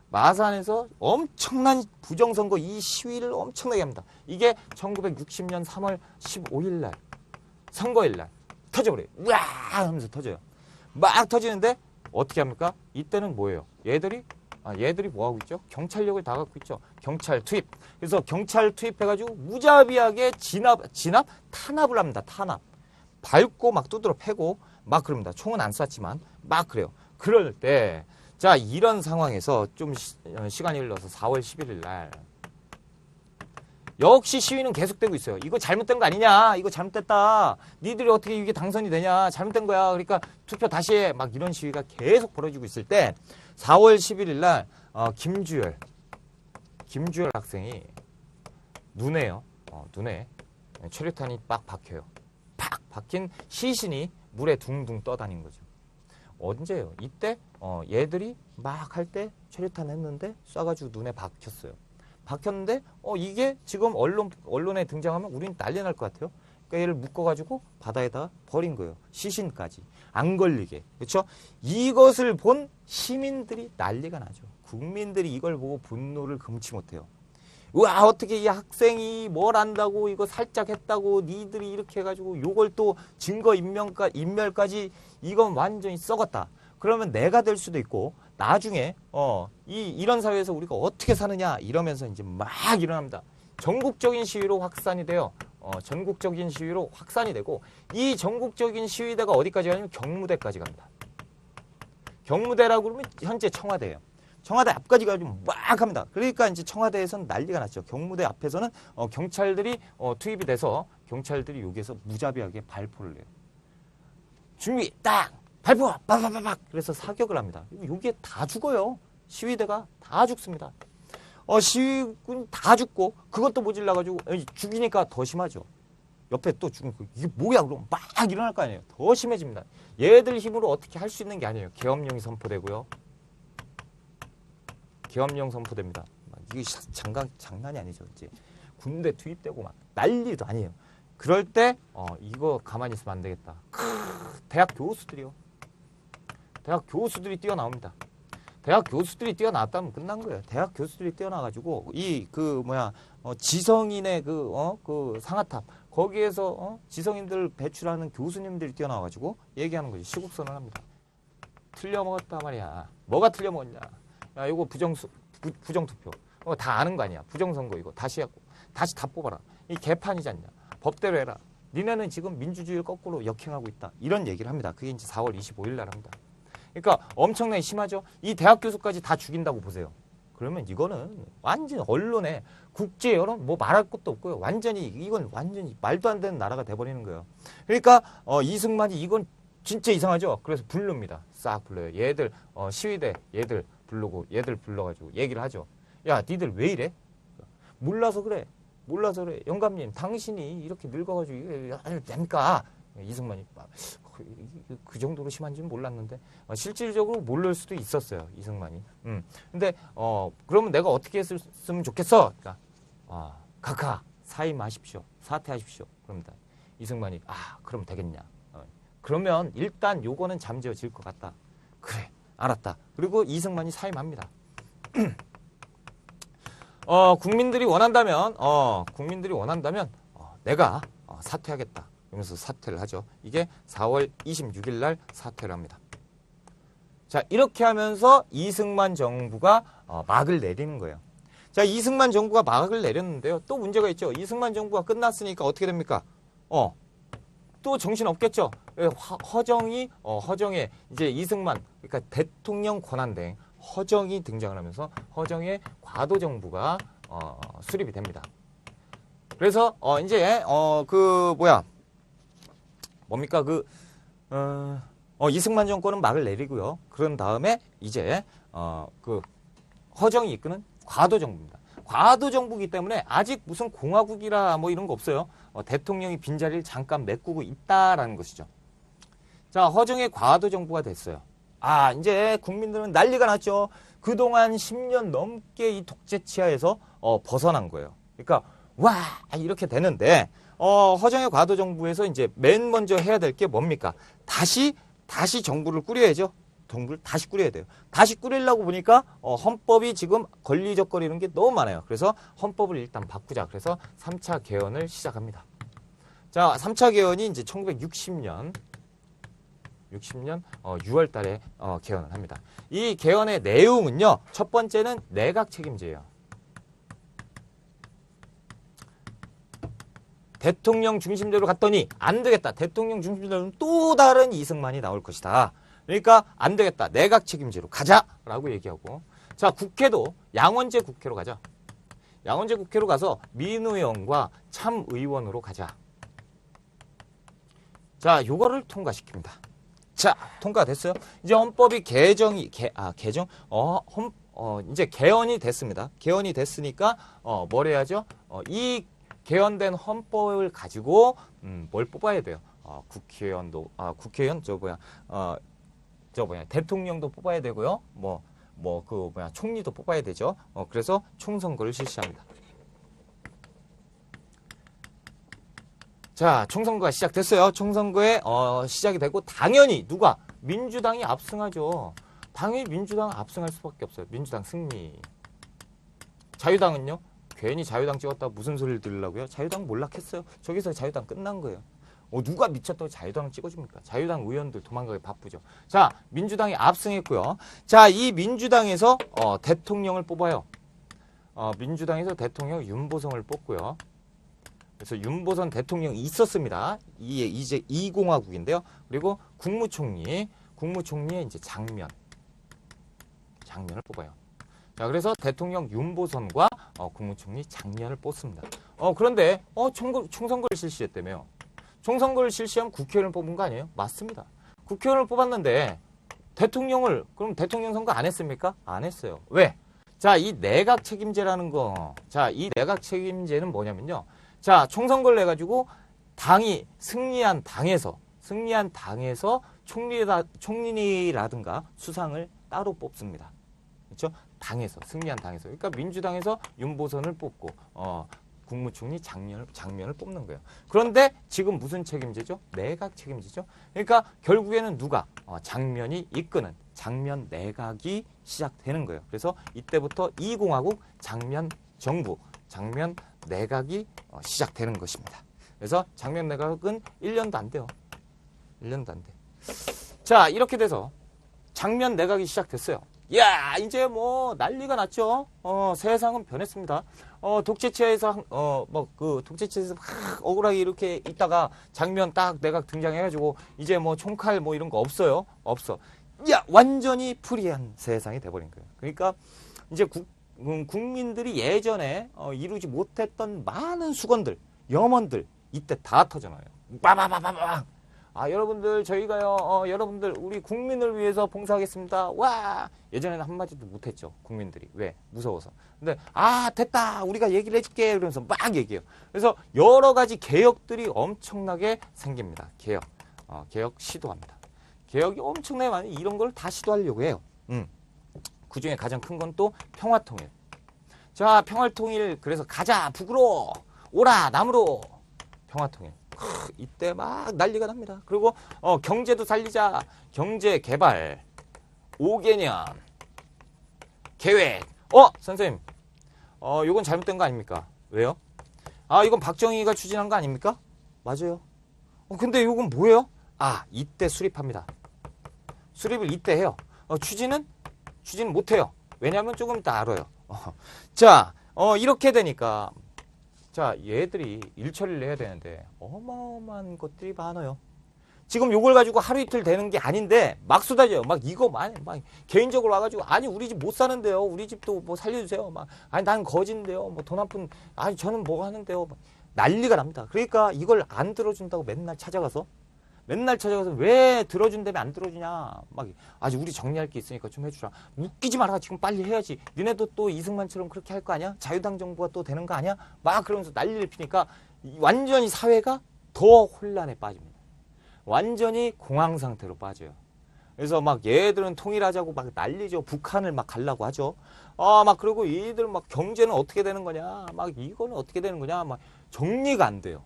마산에서 엄청난 부정선거 이 시위를 엄청나게 합니다. 이게 1960년 3월 15일 날 선거일 날 터져버려요. 우와 하면서 터져요. 막 터지는데 어떻게 합니까? 이때는 뭐예요? 얘들이 뭐 하고 있죠? 경찰력을 다 갖고 있죠. 경찰 투입. 그래서 경찰 투입해가지고 무자비하게 탄압을 합니다. 탄압. 밟고 막 두드러 패고 막 그럽니다. 총은 안 쐈지만 막 그래요. 그럴 때 자, 이런 상황에서 좀 시간이 흘러서 4월 11일 날 역시 시위는 계속되고 있어요. 이거 잘못된 거 아니냐? 이거 잘못됐다. 니들이 어떻게 이게 당선이 되냐? 잘못된 거야. 그러니까 투표 다시 해. 막 이런 시위가 계속 벌어지고 있을 때 4월 11일 날 김주열 학생이 눈에 최루탄이 빡 박혀요. 팍 박힌 시신이 물에 둥둥 떠다닌 거죠. 언제예요? 이때 얘들이 막 할 때 최루탄 했는데 쏴가지고 눈에 박혔어요. 박혔는데 이게 지금 언론에 등장하면 우리는 난리 날 것 같아요. 그러니까 얘를 묶어가지고 바다에다 버린 거예요. 시신까지 안 걸리게. 그렇죠? 이것을 본 시민들이 난리가 나죠. 국민들이 이걸 보고 분노를 금치 못해요. 와, 어떻게 이 학생이 뭘 안다고 이거 살짝 했다고 니들이 이렇게 해가지고 요걸 또 증거 인멸까지 이건 완전히 썩었다. 그러면 내가 될 수도 있고 나중에 이런 사회에서 우리가 어떻게 사느냐 이러면서 이제 막 일어납니다. 전국적인 시위로 확산이 돼요. 전국적인 시위로 확산이 되고 이 전국적인 시위대가 어디까지 가냐면 경무대까지 갑니다. 경무대라고 그러면 현재 청와대예요. 청와대 앞까지 가지고 막 합니다. 그러니까 이제 청와대에서는 난리가 났죠. 경무대 앞에서는 경찰들이 투입이 돼서 경찰들이 여기에서 무자비하게 발포를 해요. 준비 딱 발포 빠바바박 그래서 사격을 합니다. 여기에 다 죽어요. 시위대가 다 죽습니다. 시위군 다 죽고 그것도 모질라가지고 죽이니까 더 심하죠. 옆에 또 죽은 거 이게 뭐야 그럼 막 일어날 거 아니에요. 더 심해집니다. 얘들 힘으로 어떻게 할 수 있는 게 아니에요. 계엄령이 선포되고요. 계엄령 선포됩니다. 이게 장난이 아니죠. 이제 군대 투입되고 막 난리도 아니에요. 그럴 때 이거 가만히 있으면 안 되겠다. 대학 교수들이 뛰어나옵니다. 대학 교수들이 뛰어나왔다면 끝난 거예요. 대학 교수들이 뛰어나가지고 지성인의 그 상아탑 거기에서 지성인들 배출하는 교수님들이 뛰어나와가지고 얘기하는 거지. 시국선언 합니다. 틀려먹었다 말이야. 뭐가 틀려먹었냐. 야, 이거 부정투표. 다 아는 거 아니야. 부정선거 이거 다시 하고 다시 다 뽑아라. 이 개판이지 않냐. 법대로 해라. 니네는 지금 민주주의를 거꾸로 역행하고 있다. 이런 얘기를 합니다. 그게 이제 4월 25일 날 합니다. 그러니까 엄청나게 심하죠. 이 대학 교수까지 다 죽인다고 보세요. 그러면 이거는 완전 언론에 국제 여론 뭐 말할 것도 없고요. 이건 완전히 말도 안 되는 나라가 돼버리는 거예요. 그러니까 이승만이 이건 진짜 이상하죠. 그래서 부릅니다. 싹 불러요. 얘들 시위대 얘들 부르고 얘들 불러가지고 얘기를 하죠. 야, 니들 왜 이래? 몰라서 그래. 영감님, 당신이 이렇게 늙어가지고 이게 됩니까? 이승만이 그 정도로 심한지는 몰랐는데 실질적으로 모를 수도 있었어요. 이승만이. 근데 그러면 내가 어떻게 했으면 좋겠어? 그러니까 각하 사임하십시오. 사퇴하십시오. 그럽니다. 이승만이 그럼 되겠냐? 그러면 일단 요거는 잠재워질 것 같다. 그래, 알았다. 그리고 이승만이 사임합니다. 국민들이 원한다면 내가 사퇴하겠다. 그러면서 사퇴를 하죠. 이게 4월 26일 날 사퇴를 합니다. 자, 이렇게 하면서 이승만 정부가 막을 내리는 거예요. 자, 이승만 정부가 막을 내렸는데요. 또 문제가 있죠. 이승만 정부가 끝났으니까 어떻게 됩니까? 또 정신 없겠죠. 허정에 이제 이승만, 그러니까 대통령 권한대행 허정이 등장을 하면서 허정의 과도 정부가 수립이 됩니다. 그래서 이제 뭡니까 이승만 정권은 막을 내리고요. 그런 다음에 이제 허정이 이끄는 과도 정부입니다. 과도 정부이기 때문에 아직 무슨 공화국이라 뭐 이런 거 없어요. 대통령이 빈자리를 잠깐 메꾸고 있다라는 것이죠. 자, 허정의 과도 정부가 됐어요. 이제 국민들은 난리가 났죠. 그동안 10년 넘게 이 독재 치하에서 벗어난 거예요. 그러니까 이렇게 되는데 허정의 과도 정부에서 이제 맨 먼저 해야 될 게 뭡니까? 다시 정부를 꾸려야죠. 정부를 다시 꾸려야 돼요. 다시 꾸리려고 보니까 헌법이 지금 걸리적거리는 게 너무 많아요. 그래서 헌법을 일단 바꾸자. 그래서 3차 개헌을 시작합니다. 자, 3차 개헌이 이제 1960년 6월 달에 개헌을 합니다. 이 개헌의 내용은요. 첫 번째는 내각 책임제예요. 대통령 중심대로 갔더니 안 되겠다. 대통령 중심대로는 또 다른 이승만이 나올 것이다. 그러니까 안 되겠다. 내각 책임제로 가자라고 얘기하고, 자, 국회도 양원제 국회로 가자. 양원제 국회로 가서 민의원과 참의원으로 가자. 자, 요거를 통과시킵니다. 자, 통과됐어요. 이제 헌법이 이제 개헌이 됐습니다. 개헌이 됐으니까 뭘 해야죠? 이 개헌된 헌법을 가지고 뭘 뽑아야 돼요? 대통령도 뽑아야 되고요. 총리도 뽑아야 되죠. 그래서 총선거를 실시합니다. 자, 총선거가 시작됐어요. 총선거에 시작이 되고 당연히 누가? 민주당이 압승하죠. 당연히 민주당 압승할 수밖에 없어요. 민주당 승리. 자유당은요? 괜히 자유당 찍었다 무슨 소리를 들으려고요? 자유당 몰락했어요. 저기서 자유당 끝난 거예요. 누가 미쳤다고 자유당을 찍어줍니까? 자유당 의원들 도망가기 바쁘죠. 자, 민주당이 압승했고요. 자, 이 민주당에서 대통령을 뽑아요. 민주당에서 대통령 윤보성을 뽑고요. 그래서 윤보선 대통령이 있었습니다. 이제 2공화국인데요. 그리고 국무총리에 이제 장면을 뽑아요. 자, 그래서 대통령 윤보선과 국무총리 장면을 뽑습니다. 그런데 총선거를 실시했다며요. 총선거를 실시하면 국회의원을 뽑은 거 아니에요? 맞습니다. 국회의원을 뽑았는데 그럼 대통령 선거 안 했습니까? 안 했어요. 왜? 자, 이 내각 책임제라는 거. 자, 이 내각 책임제는 뭐냐면요. 자, 총선거를 해가지고 당이 승리한 당에서 총리라든가 수상을 따로 뽑습니다. 그렇죠? 승리한 당에서. 그러니까 민주당에서 윤보선을 뽑고 국무총리 장면을 뽑는 거예요. 그런데 지금 무슨 책임제죠? 내각 책임제죠. 그러니까 결국에는 누가? 장면이 이끄는 장면 내각이 시작되는 거예요. 그래서 이때부터 2공화국 장면 정부, 장면 내각이 시작되는 것입니다. 그래서 장면 내각은 1년도 안 돼요. 1년도 안 돼. 자, 이렇게 돼서 장면 내각이 시작됐어요. 야, 이제 뭐 난리가 났죠. 세상은 변했습니다. 독재체에서 독재체에서 막 억울하게 이렇게 있다가 장면 딱 내각 등장해가지고 이제 뭐 총칼 뭐 이런 거 없어요. 없어. 야, 완전히 프리한 세상이 돼버린 거예요. 그러니까 이제 국민들이 예전에 이루지 못했던 많은 수건들, 염원들 이때 다 터져나와요. 빠바바바방. 아, 여러분들 저희가요, 여러분들 우리 국민을 위해서 봉사하겠습니다. 와! 예전에는 한마디도 못했죠. 국민들이. 왜? 무서워서. 근데 됐다. 우리가 얘기를 해줄게. 그러면서 막 얘기해요. 그래서 여러 가지 개혁들이 엄청나게 생깁니다. 개혁 시도합니다. 개혁이 엄청나게 많이 이런 걸 다 시도하려고 해요. 그 중에 가장 큰 건 또 평화통일. 자, 평화통일. 그래서 가자 북으로 오라 남으로 평화통일. 이때 막 난리가 납니다. 그리고 경제도 살리자. 경제 개발 5개년 계획. 선생님, 요건 잘못된 거 아닙니까? 왜요? 이건 박정희가 추진한 거 아닙니까? 맞아요. 근데 요건 뭐예요? 이때 수립합니다. 수립을 이때 해요. 추진은 못해요. 왜냐하면 조금 이따 알아요. 자, 이렇게 되니까 자, 얘들이 일 처리를 해야 되는데 어마어마한 것들이 많아요. 지금 요걸 가지고 하루 이틀 되는 게 아닌데 막 쏟아져요. 막 이거 막 개인적으로 와가지고 아니 우리 집 못 사는데요. 우리 집도 뭐 살려주세요. 아니 난 거진데요. 뭐 돈 한 푼 아니 저는 뭐 하는데요. 난리가 납니다. 그러니까 이걸 안 들어준다고 맨날 찾아가서 왜 들어준다며 안 들어주냐. 아직 우리 정리할 게 있으니까 좀 해주라. 웃기지 마라. 지금 빨리 해야지. 니네도 또 이승만처럼 그렇게 할 거 아니야? 자유당 정부가 또 되는 거 아니야? 막 그러면서 난리를 피니까 완전히 사회가 더 혼란에 빠집니다. 완전히 공황 상태로 빠져요. 그래서 막 얘들은 통일하자고 막 난리죠. 북한을 막 가려고 하죠. 그리고 얘들 막 경제는 어떻게 되는 거냐. 이거는 어떻게 되는 거냐. 정리가 안 돼요.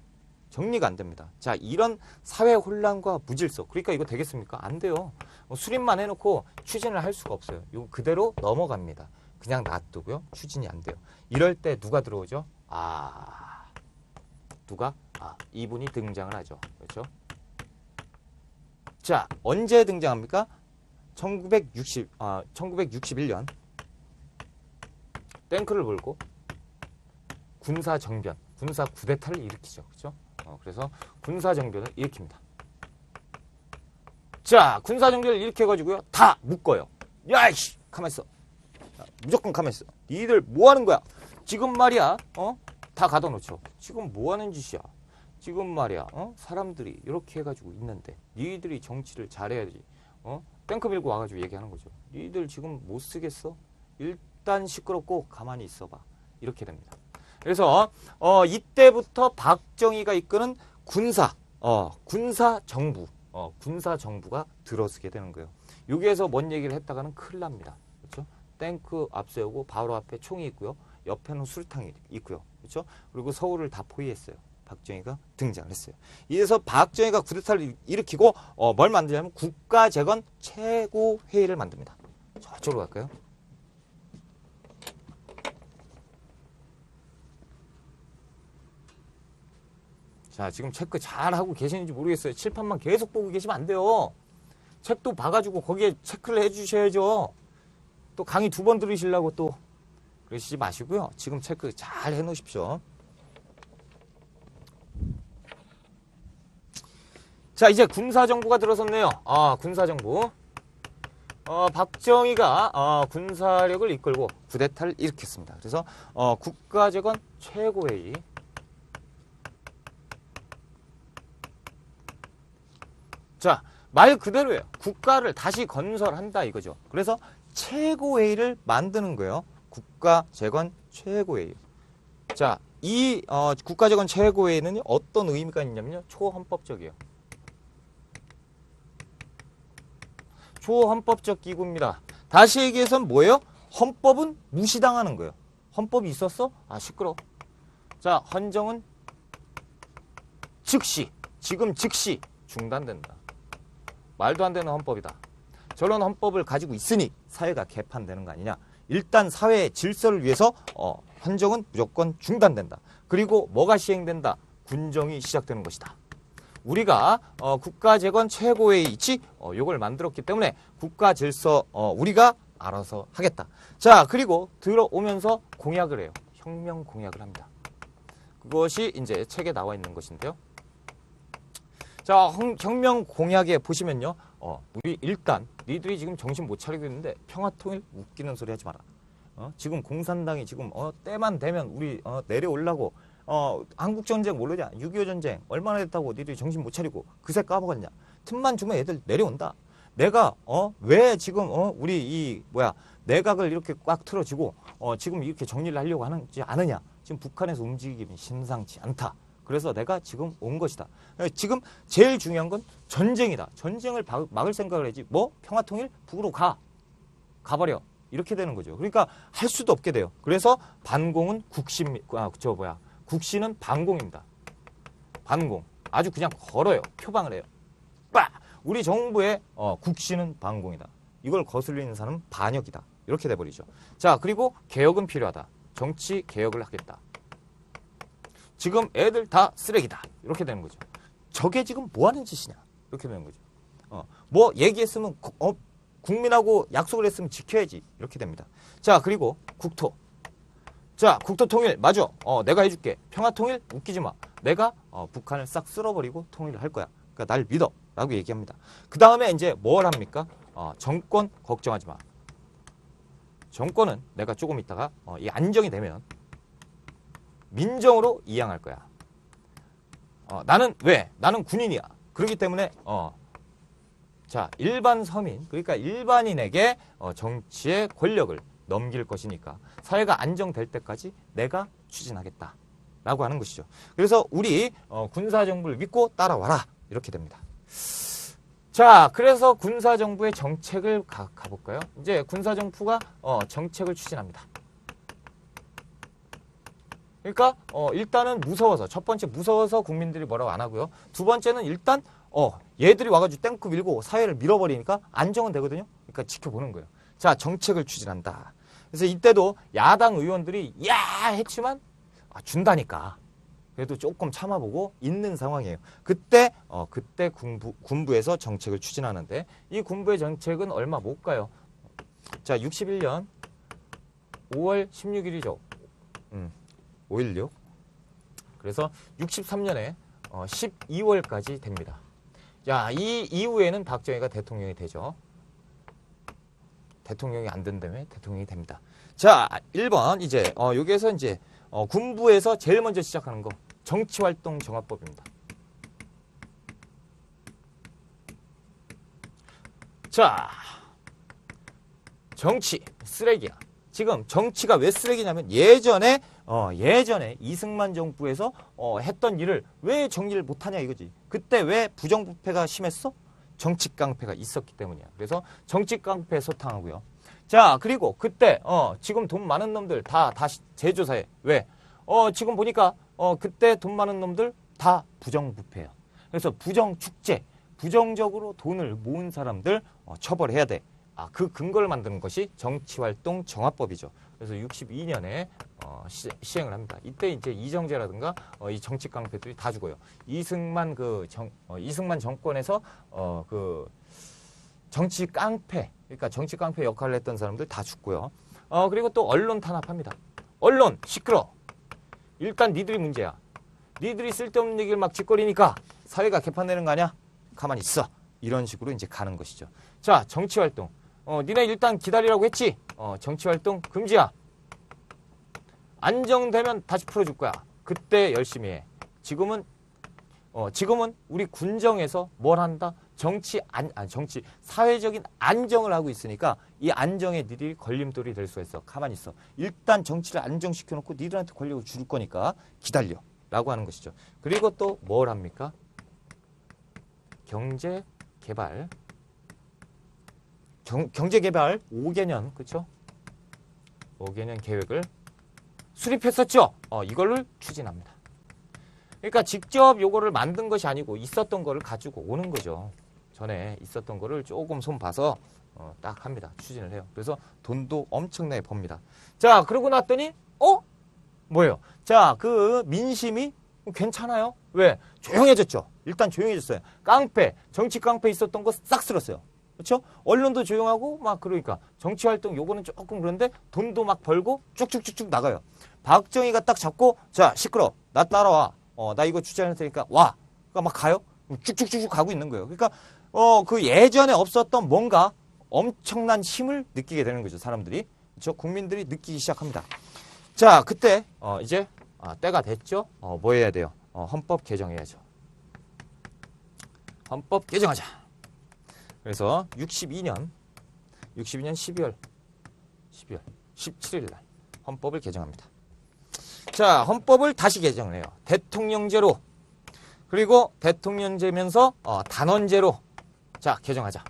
정리가 안 됩니다. 자, 이런 사회 혼란과 무질서. 그러니까 이거 되겠습니까? 안 돼요. 수립만 해놓고 추진을 할 수가 없어요. 이거 그대로 넘어갑니다. 그냥 놔두고요. 추진이 안 돼요. 이럴 때 누가 들어오죠? 이분이 등장을 하죠. 그렇죠? 자, 언제 등장합니까? 1961년 탱크를 몰고 군사 정변, 군사 쿠데타를 일으키죠. 그렇죠? 그래서 군사정변을 일으킵니다. 자, 군사정변을 일으켜가지고요. 다 묶어요. 야이씨! 가만있어. 무조건 가만있어. 니들 뭐하는 거야? 지금 말이야. 다 가둬놓죠. 지금 뭐하는 짓이야? 지금 말이야. 사람들이 이렇게 해가지고 있는데 니들이 정치를 잘해야지. 탱크 밀고 와가지고 얘기하는 거죠. 니들 지금 못 쓰겠어? 일단 시끄럽고 가만히 있어봐. 이렇게 됩니다. 그래서 이때부터 박정희가 이끄는 군사정부가 들어서게 되는 거예요. 여기에서 뭔 얘기를 했다가는 큰일 납니다. 그렇죠? 탱크 앞세우고 바로 앞에 총이 있고요. 옆에는 수류탄이 있고요. 그렇죠? 그리고 서울을 다 포위했어요. 박정희가 등장을 했어요. 이래서 박정희가 쿠데타를 일으키고 뭘 만드냐면 국가재건 최고회의를 만듭니다. 저쪽으로 갈까요? 자, 지금 체크 잘 하고 계시는지 모르겠어요. 칠판만 계속 보고 계시면 안 돼요. 책도 봐가지고 거기에 체크를 해주셔야죠. 또 강의 2번 들으시려고 또 그러시지 마시고요. 지금 체크 잘 해놓으십시오. 자, 이제 군사정부가 들어섰네요. 군사정부. 박정희가 군사력을 이끌고 쿠데타를 일으켰습니다. 그래서 국가재건 최고회의. 자, 말 그대로예요. 국가를 다시 건설한다 이거죠. 그래서 최고회의를 만드는 거예요. 국가재건 최고회의. 자, 이 국가재건 최고회의는 어떤 의미가 있냐면요. 초헌법적이에요. 초헌법적 기구입니다. 다시 얘기해서 뭐예요? 헌법은 무시당하는 거예요. 헌법이 있었어? 시끄러워. 자, 헌정은 지금 즉시 중단된다. 말도 안 되는 헌법이다. 저런 헌법을 가지고 있으니 사회가 개판되는 거 아니냐. 일단 사회의 질서를 위해서 헌정은 무조건 중단된다. 그리고 뭐가 시행된다? 군정이 시작되는 것이다. 우리가 국가재건 최고의 이치 요걸 만들었기 때문에 국가 질서 우리가 알아서 하겠다. 자, 그리고 들어오면서 공약을 해요. 혁명 공약을 합니다. 그것이 이제 책에 나와 있는 것인데요. 자, 혁명 공약에 보시면요. 우리 일단 니들이 지금 정신 못 차리고 있는데 평화통일 웃기는 소리 하지 마라. 지금 공산당이 지금 때만 되면 우리 내려오려고 한국전쟁 모르냐? 6.25 전쟁 얼마나 됐다고 니들이 정신 못 차리고 그새 까먹었냐? 틈만 주면 애들 내려온다. 내가 왜 지금 우리 내각을 이렇게 꽉 틀어지고 지금 이렇게 정리를 하려고 하는지 아느냐? 지금 북한에서 움직임이 심상치 않다. 그래서 내가 지금 온 것이다. 지금 제일 중요한 건 전쟁이다. 전쟁을 막을 생각을 해야지. 평화통일 북으로 가버려. 이렇게 되는 거죠. 그러니까 할 수도 없게 돼요. 그래서 반공은 국시는 반공입니다. 반공. 아주 그냥 걸어요. 표방을 해요. 우리 정부의 국시는 반공이다. 이걸 거슬리는 사람은 반역이다. 이렇게 돼버리죠. 자, 그리고 개혁은 필요하다. 정치 개혁을 하겠다. 지금 애들 다 쓰레기다. 이렇게 되는 거죠. 저게 지금 뭐 하는 짓이냐. 이렇게 되는 거죠. 얘기했으면 국민하고 약속을 했으면 지켜야지. 이렇게 됩니다. 자, 그리고 국토. 자, 국토 통일. 맞아. 내가 해줄게. 평화 통일 웃기지 마. 내가 북한을 싹 쓸어버리고 통일을 할 거야. 그러니까 날 믿어. 라고 얘기합니다. 그 다음에 이제 뭘 합니까? 정권 걱정하지 마. 정권은 내가 조금 있다가 이 안정이 되면 민정으로 이양할 거야. 나는 왜? 나는 군인이야. 그렇기 때문에 자, 일반 서민, 그러니까 일반인에게 정치의 권력을 넘길 것이니까 사회가 안정될 때까지 내가 추진하겠다. 라고 하는 것이죠. 그래서 우리 군사정부를 믿고 따라와라. 이렇게 됩니다. 자, 그래서 군사정부의 정책을 가볼까요? 이제 군사정부가 정책을 추진합니다. 그러니까 일단은 무서워서, 첫 번째 무서워서 국민들이 뭐라고 안 하고요. 두 번째는 일단 얘들이 와가지고 땡크 밀고 사회를 밀어버리니까 안정은 되거든요. 그러니까 지켜보는 거예요. 자, 정책을 추진한다. 그래서 이때도 야당 의원들이 했지만 준다니까. 그래도 조금 참아보고 있는 상황이에요. 그때 군부에서 정책을 추진하는데 이 군부의 정책은 얼마 못 가요. 자, 61년 5월 16일이죠. 5.16. 그래서 63년에 12월까지 됩니다. 자, 이 이후에는 박정희가 대통령이 되죠. 대통령이 안 된다면 대통령이 됩니다. 자, 1번 이제 여기에서 이제 군부에서 제일 먼저 시작하는 거 정치활동 정합법입니다. 자, 정치 쓰레기야. 지금 정치가 왜 쓰레기냐면 예전에 이승만 정부에서 했던 일을 왜 정리를 못하냐 이거지. 그때 왜 부정부패가 심했어? 정치 깡패가 있었기 때문이야. 그래서 정치 깡패 소탕하고요. 자, 그리고 그때 지금 돈 많은 놈들 다시 재조사해. 왜? 지금 보니까 그때 돈 많은 놈들 다 부정부패야. 그래서 부정축제, 부정적으로 돈을 모은 사람들 처벌해야 돼. 그 근거를 만드는 것이 정치활동 정합법이죠. 그래서 62년에 시행을 합니다. 이때 이제 이정재라든가 이 정치 깡패들이 다 죽어요. 이승만 정권에서 그 정치 깡패, 그러니까 정치 깡패 역할을 했던 사람들 다 죽고요. 그리고 또 언론 탄압합니다. 언론 시끄러. 일단 니들이 문제야. 니들이 쓸데없는 얘기를 막 짓거리니까 사회가 개판되는 거 아니야? 가만히 있어. 이런 식으로 이제 가는 것이죠. 자, 정치활동. 니네 일단 기다리라고 했지? 정치활동 금지야. 안정되면 다시 풀어줄 거야. 그때 열심히 해. 지금은 우리 군정에서 뭘 한다? 정치, 사회적인 안정을 하고 있으니까 이 안정에 니들이 걸림돌이 될 수가 있어. 가만히 있어. 일단 정치를 안정시켜놓고 니들한테 권력을 줄 거니까 기다려. 라고 하는 것이죠. 그리고 또 뭘 합니까? 경제개발. 경제개발 5개년, 그쵸? 5개년 계획을 수립했었죠? 이걸를 추진합니다. 그러니까 직접 요거를 만든 것이 아니고 있었던 거를 가지고 오는 거죠. 전에 있었던 거를 조금 손 봐서 딱 합니다. 추진을 해요. 그래서 돈도 엄청나게 법니다. 자, 그러고 났더니 뭐예요? 자, 그 민심이 괜찮아요? 왜? 조용해졌죠. 일단 조용해졌어요. 깡패, 정치 깡패 있었던 거 싹 쓸었어요. 그렇죠? 언론도 조용하고 막 그러니까 정치 활동 요거는 조금 그런데 돈도 막 벌고 쭉쭉쭉쭉 나가요. 박정희가 딱 잡고 자 시끄러 나 따라와 나 이거 주장할 테니까 와 그러니까 막 가요. 쭉쭉쭉쭉 가고 있는 거예요. 그러니까 그 예전에 없었던 뭔가 엄청난 힘을 느끼게 되는 거죠. 사람들이 그렇죠? 국민들이 느끼기 시작합니다. 자 그때 이제 때가 됐죠. 뭐 해야 돼요? 헌법 개정해야죠. 헌법 개정하자. 그래서 62년 12월 17일 날 헌법을 개정합니다. 자, 헌법을 다시 개정을 해요. 대통령제로 그리고 대통령제면서 단원제로 자, 개정하자.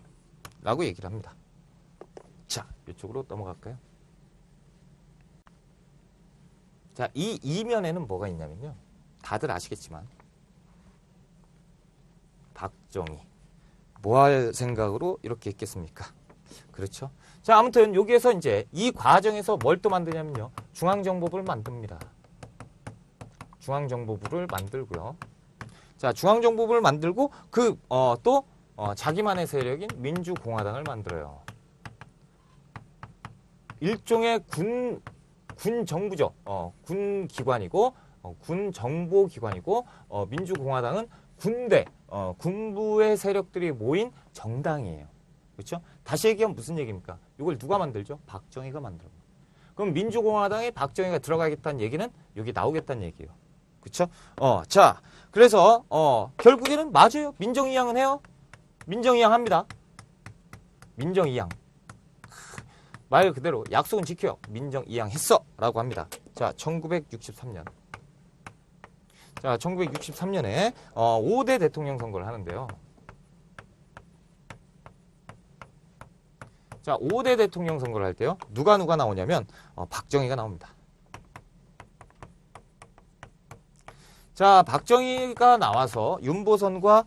라고 얘기를 합니다. 자, 이쪽으로 넘어갈까요? 자, 이 이면에는 뭐가 있냐면요. 다들 아시겠지만 박정희 뭐 할 생각으로 이렇게 했겠습니까? 그렇죠? 자, 아무튼 여기에서 이제 이 과정에서 뭘 또 만드냐면요. 중앙정보부를 만듭니다. 중앙정보부를 만들고요. 자, 중앙정보부를 만들고 또 자기만의 세력인 민주공화당을 만들어요. 일종의 군 정부죠. 군 기관이고 군 정보 기관이고 민주공화당은 군부의 세력들이 모인 정당이에요. 그렇죠? 다시 얘기하면 무슨 얘기입니까? 이걸 누가 만들죠? 박정희가 만들어요. 그럼 민주공화당에 박정희가 들어가겠다는 얘기는 여기 나오겠다는 얘기예요. 그렇죠? 자, 그래서 결국에는 맞아요. 민정이양은 해요. 민정이양 합니다. 민정이양. 말 그대로 약속은 지켜요. 민정이양 했어. 라고 합니다. 자, 1963년. 자, 1963년에 5대 대통령 선거를 하는데요. 자, 5대 대통령 선거를 할 때요. 누가 나오냐면 박정희가 나옵니다. 자, 박정희가 나와서 윤보선과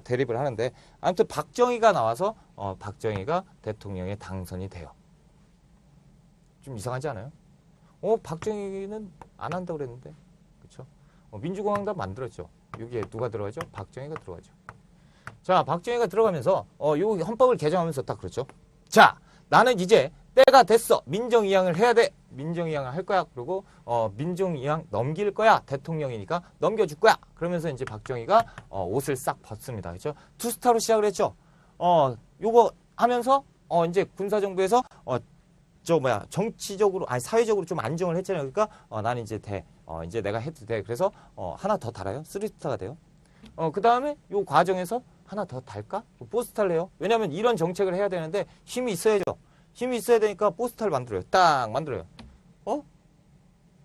대립을 하는데 아무튼 박정희가 나와서 박정희가 대통령에 당선이 돼요. 좀 이상하지 않아요? 박정희는 안 한다고 그랬는데. 그렇죠? 민주공화당 만들었죠. 여기에 누가 들어가죠? 박정희가 들어가죠. 자, 박정희가 들어가면서 요 헌법을 개정하면서 딱 그렇죠. 자, 나는 이제 때가 됐어. 민정이양을 해야 돼. 민정이양을 할 거야. 그리고 민정이양 넘길 거야. 대통령이니까 넘겨줄 거야. 그러면서 이제 박정희가 옷을 싹 벗습니다. 그렇죠? 투스타로 시작을 했죠. 요거 하면서 이제 군사정부에서 정치적으로 사회적으로 좀 안정을 했잖아요. 그러니까 나는 이제 이제 내가 해도 돼. 그래서 하나 더 달아요. 쓰리스타가 돼요. 그 다음에 요 과정에서 하나 더 달까? 포스타를 해요. 왜냐하면 이런 정책을 해야 되는데 힘이 있어야죠. 힘이 있어야 되니까 포스타를 만들어요. 딱 만들어요.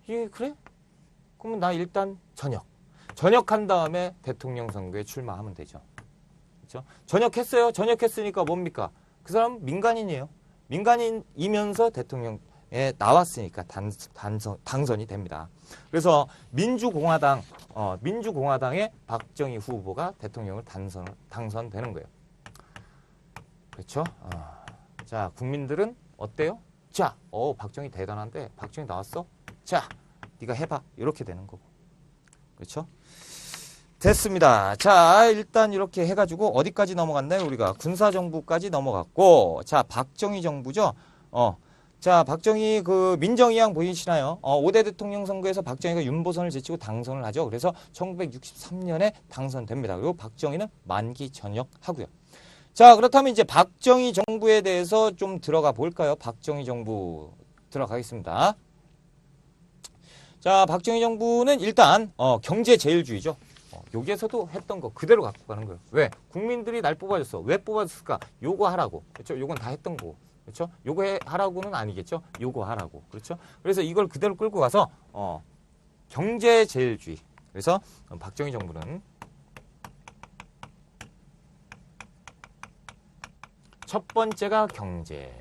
이게 그래? 그러면 나 일단 전역한 다음에 대통령 선거에 출마하면 되죠. 그렇죠? 전역했어요. 전역했으니까 뭡니까? 그 사람 민간인이에요. 민간인이면서 대통령에 나왔으니까 당선이 됩니다. 그래서 민주공화당의 박정희 후보가 대통령을 당선되는 거예요. 그렇죠? 자, 국민들은 어때요? 자, 박정희 대단한데 박정희 나왔어? 자, 네가 해봐. 이렇게 되는 거고. 그렇죠? 됐습니다. 자, 일단 이렇게 해가지고 어디까지 넘어갔나요? 우리가 군사정부까지 넘어갔고, 자, 박정희 정부죠. 자, 박정희 민정이양 보이시나요? 5대 대통령 선거에서 박정희가 윤보선을 제치고 당선을 하죠. 그래서 1963년에 당선됩니다. 그리고 박정희는 만기 전역하고요. 자, 그렇다면 이제 박정희 정부에 대해서 좀 들어가 볼까요? 박정희 정부 들어가겠습니다. 자, 박정희 정부는 일단 경제 제일주의죠. 여기에서도 했던 거 그대로 갖고 가는 거예요. 왜? 국민들이 날 뽑아줬어. 왜 뽑아줬을까? 요거 하라고. 그렇죠? 요건 다 했던 거고. 그렇죠? 요거 하라고는 아니겠죠? 요거 하라고. 그렇죠? 그래서 이걸 그대로 끌고 가서 경제 제일주의. 그래서 박정희 정부는 첫 번째가 경제.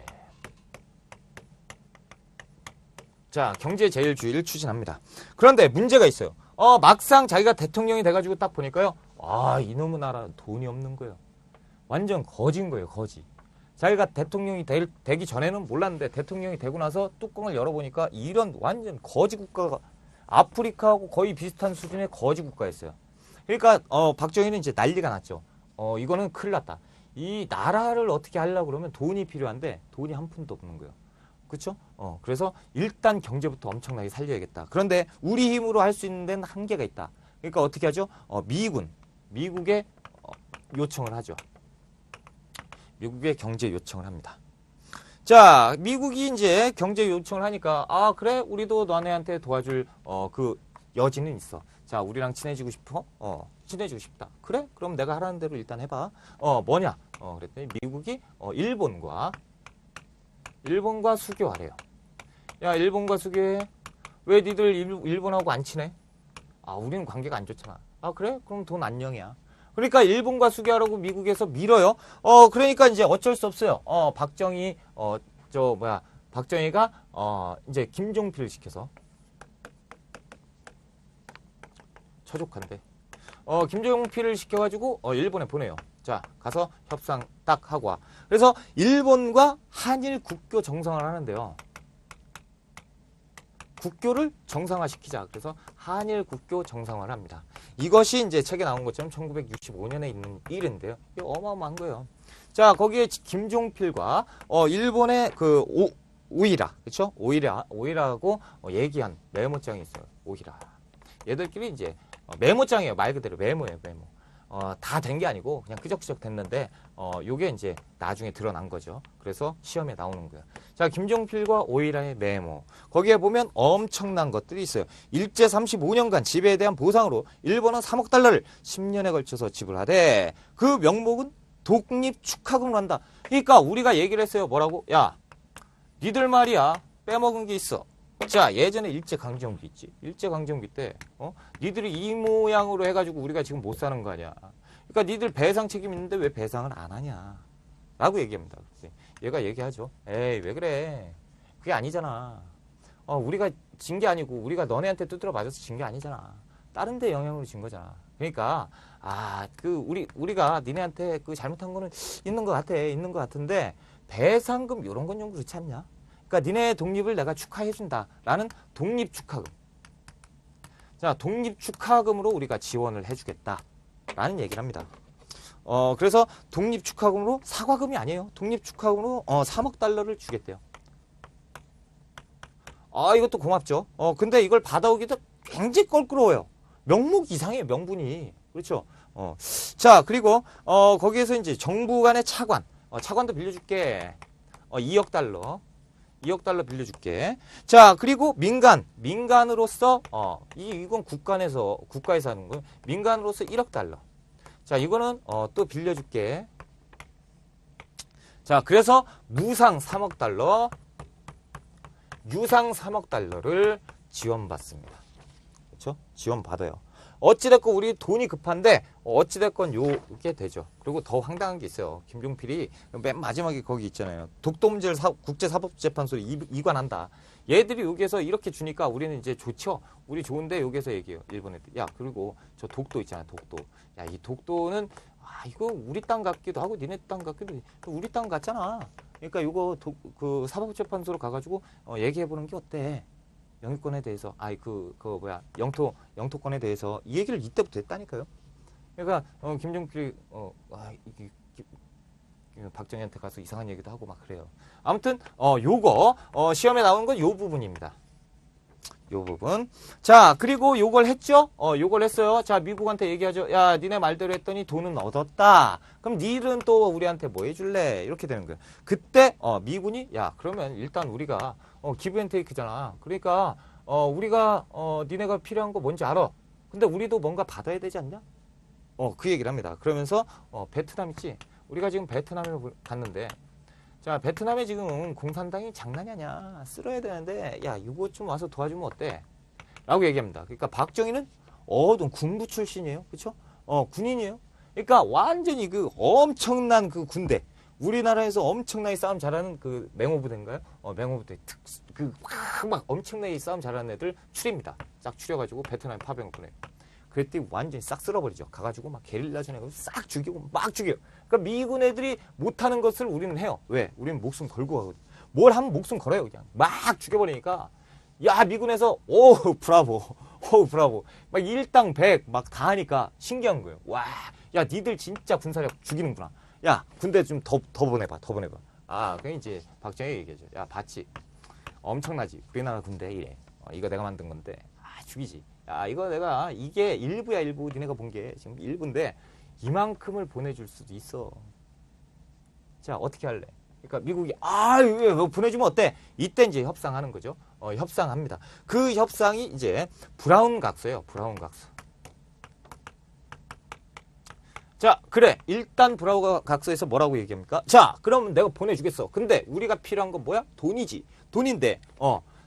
자, 경제 제일주의를 추진합니다. 그런데 문제가 있어요. 막상 자기가 대통령이 돼가지고 딱 보니까요. 이놈의 나라 돈이 없는 거예요. 완전 거지인 거예요, 거지. 자기가 대통령이 되기 전에는 몰랐는데 대통령이 되고 나서 뚜껑을 열어보니까 이런 완전 거지 국가가 아프리카하고 거의 비슷한 수준의 거지 국가였어요. 그러니까 박정희는 이제 난리가 났죠. 이거는 큰일 났다. 이 나라를 어떻게 하려고 그러면 돈이 필요한데 돈이 한 푼도 없는 거예요. 그렇죠? 그래서 일단 경제부터 엄청나게 살려야겠다. 그런데 우리 힘으로 할 수 있는 데는 한계가 있다. 그러니까 어떻게 하죠? 미국에 요청을 하죠. 미국에 경제 요청을 합니다. 자, 미국이 이제 경제 요청을 하니까 아 그래 우리도 너네한테 도와줄 그 여지는 있어. 자, 우리랑 친해지고 싶어? 친해지고 싶다. 그래? 그럼 내가 하라는 대로 일단 해봐. 뭐냐? 그랬더니 미국이 일본과 수교하래요. 야, 일본과 수교해. 왜 니들 일본하고 안 친해? 아, 우리는 관계가 안 좋잖아. 아, 그래? 그럼 돈 안녕이야. 그러니까 일본과 수교하라고 미국에서 밀어요. 그러니까 이제 어쩔 수 없어요. 박정희가 이제 김종필을 시켜서 처족한데. 김종필을 시켜가지고 일본에 보내요. 자, 가서 협상 딱 하고 와. 그래서 일본과 한일 국교 정상을 하는데요. 국교를 정상화시키자. 그래서 한일 국교 정상화를 합니다. 이것이 이제 책에 나온 것처럼 1965년에 있는 일인데요. 이게 어마어마한 거예요. 자, 거기에 김종필과 일본의 그 오이라, 그렇죠? 오이라하고 얘기한 메모장이 있어요. 오이라. 얘들끼리 이제 메모장이에요. 말 그대로 메모예요, 메모. 다 된 게 아니고 그냥 끄적끄적 됐는데 요게 이제 나중에 드러난 거죠. 그래서 시험에 나오는 거예요. 자, 김종필과 오이라의 메모. 거기에 보면 엄청난 것들이 있어요. 일제 35년간 지배에 대한 보상으로 일본은 3억 달러를 10년에 걸쳐서 지불하되 그 명목은 독립 축하금으로 한다. 그러니까 우리가 얘기를 했어요. 뭐라고? 야, 니들 말이야. 빼먹은 게 있어. 자, 예전에 일제강점기 있지. 일제강점기 때 니들이 이 모양으로 해가지고 우리가 지금 못 사는 거 아니야. 그러니까 니들 배상 책임 있는데 왜 배상을 안 하냐 라고 얘기합니다. 얘가 얘기하죠. 에이, 왜 그래. 그게 아니잖아. 우리가 진 게 아니고 우리가 너네한테 두드려 맞아서 진 게 아니잖아. 다른 데 영향으로 진 거잖아. 그러니까 우리가 니네한테 그 잘못한 거는 있는 것 같은데 배상금 이런 건 좀 그렇지 않냐? 그러니까 니네 독립을 내가 축하해준다 라는 독립축하금. 자, 독립축하금으로 우리가 지원을 해주겠다 라는 얘기를 합니다. 그래서 독립축하금으로 사과금이 아니에요. 독립축하금으로 3억 달러를 주겠대요. 이것도 고맙죠. 근데 이걸 받아오기도 굉장히 껄끄러워요. 명목 이상해요, 명분이. 그렇죠. 자, 그리고 거기에서 이제 정부 간의 차관도 빌려줄게. 2억 달러. 2억 달러 빌려줄게. 자, 그리고 민간으로서 이건 국가에서 하는 거예요. 민간으로서 1억 달러. 자, 이거는 또 빌려줄게. 자, 그래서 무상 3억 달러, 유상 3억 달러를 지원받습니다. 그렇죠? 지원받아요. 어찌됐건 우리 돈이 급한데 어찌됐건 요게 되죠. 그리고 더 황당한 게 있어요. 김종필이 맨 마지막에 거기 있잖아요. 독도 문제를 국제사법재판소에 이관한다. 얘들이 여기에서 이렇게 주니까 우리는 이제 좋죠. 우리 좋은데 여기에서 얘기해요. 일본 애들. 야, 그리고 저 독도 있잖아. 독도. 야, 이 독도는 이거 우리 땅 같기도 하고 니네 땅 같기도 하고 우리 땅 같잖아. 그러니까 이거 그 사법재판소로 가가지고 얘기해보는 게 어때? 영유권에 대해서, 영토권에 대해서 이 얘기를 이때부터 했다니까요. 그러니까 김종필이 박정희한테 가서 이상한 얘기도 하고 막 그래요. 아무튼 요거 시험에 나오는 건 요 부분입니다. 요 부분. 자, 그리고 요걸 했죠? 요걸 했어요. 자, 미국한테 얘기하죠. 야, 니네 말대로 했더니 돈은 얻었다. 그럼 니들은 또 우리한테 뭐 해줄래? 이렇게 되는 거예요. 그때 미군이 야, 그러면 일단 우리가 기브 앤 테이크잖아. 그러니까 우리가 니네가 필요한 거 뭔지 알아. 근데 우리도 뭔가 받아야 되지 않냐? 그 얘기를 합니다. 그러면서 베트남 있지? 우리가 지금 베트남에 갔는데 자, 베트남에 지금 공산당이 장난이 아니야. 쓸어야 되는데 야, 이거 좀 와서 도와주면 어때? 라고 얘기합니다. 그러니까 박정희는 군부 출신이에요. 그렇죠? 군인이에요. 그러니까 완전히 그 엄청난 그 군대. 우리나라에서 엄청나게 싸움 잘하는 그 맹호부대인가요? 맹호부대 막 엄청나게 싸움 잘하는 애들 추립니다. 싹 추려가지고 베트남에 파병을 보내요. 그랬더니 완전히 싹 쓸어버리죠. 가가지고 막 게릴라전 해가지고 싹 죽이고 막 죽여요. 그러니까 미군 애들이 못하는 것을 우리는 해요. 왜? 우리는 목숨 걸고 가거든. 뭘 하면 목숨 걸어요. 그냥 막 죽여버리니까 야, 미군에서, 오, 브라보. 오, 브라보. 막 일당 100, 막 다 하니까 신기한 거예요. 와, 야, 니들 진짜 군사력 죽이는구나. 야, 군대 좀 더 보내봐, 더 보내봐. 아, 그 이제 박정희 얘기하죠. 야, 봤지? 엄청나지? 우리나라 군대 이래. 이거 내가 만든 건데, 아, 죽이지. 야, 이거 내가, 이게 일부야, 일부. 니네가 본 게 지금 일부인데, 이만큼을 보내줄 수도 있어. 자, 어떻게 할래? 그러니까 미국이 왜 보내주면 어때? 이때 이제 협상하는 거죠. 협상합니다. 그 협상이 이제 브라운 각서예요. 브라운 각서. 자, 그래. 일단 브라운 각서에서 뭐라고 얘기합니까? 자, 그럼 내가 보내주겠어. 근데 우리가 필요한 건 뭐야? 돈이지. 돈인데,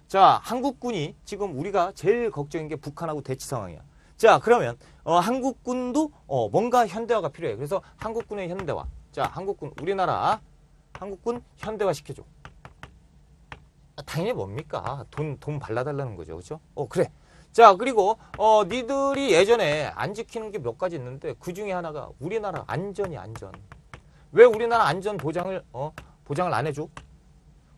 자, 한국군이 지금 우리가 제일 걱정인 게 북한하고 대치 상황이야. 자, 그러면 한국군도 뭔가 현대화가 필요해. 그래서 한국군의 현대화. 자, 한국군, 우리나라 한국군 현대화 시켜줘. 당연히 뭡니까? 돈 발라달라는 거죠. 그렇죠? 그래. 자, 그리고 니들이 예전에 안 지키는 게 몇 가지 있는데 그 중에 하나가 우리나라 안전이 안전. 왜 우리나라 안전 보장을 안 해줘?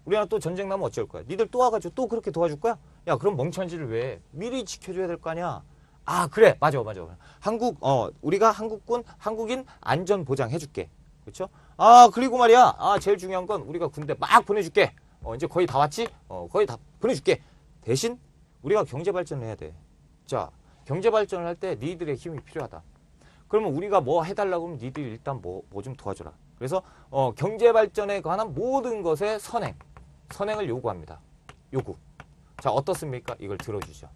우리나라 또 전쟁 나면 어쩔 거야? 니들 또 와가지고 또 그렇게 도와줄 거야? 야, 그럼 멍청한지를 왜 미리 지켜줘야 될 거 아니야? 아, 그래. 맞아. 우리가 한국인 안전 보장 해줄게. 그렇죠? 아, 그리고 말이야. 아, 제일 중요한 건 우리가 군대 막 보내줄게. 이제 거의 다 왔지? 거의 다 보내줄게. 대신 우리가 경제 발전을 해야 돼. 자, 경제 발전을 할 때 니들의 힘이 필요하다. 그러면 우리가 뭐 해달라고 하면 니들이 일단 뭐 좀 도와줘라. 그래서 경제 발전에 관한 모든 것에 선행을 요구합니다. 요구. 자, 어떻습니까? 이걸 들어주죠.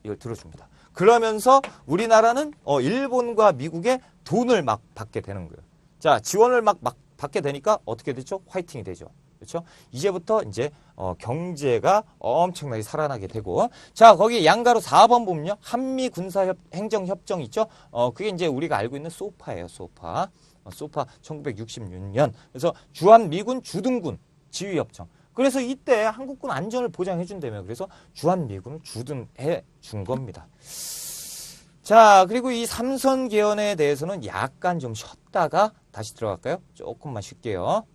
이걸 들어줍니다. 그러면서 우리나라는 일본과 미국의 돈을 막 받게 되는 거예요. 자, 지원을 막 받게 되니까 어떻게 되죠? 화이팅이 되죠. 그렇죠? 이제부터 이제 경제가 엄청나게 살아나게 되고, 자, 거기 양가로 4번 보면요, 한미 군사 행정 협정 있죠? 그게 이제 우리가 알고 있는 소파예요. 소파 1966년. 그래서 주한 미군 주둔군 지휘 협정. 그래서 이때 한국군 안전을 보장해 준다며. 그래서 주한 미군을 주둔해 준 겁니다. 자, 그리고 이 삼선 개헌에 대해서는 약간 좀 쉬었다가 다시 들어갈까요? 조금만 쉴게요.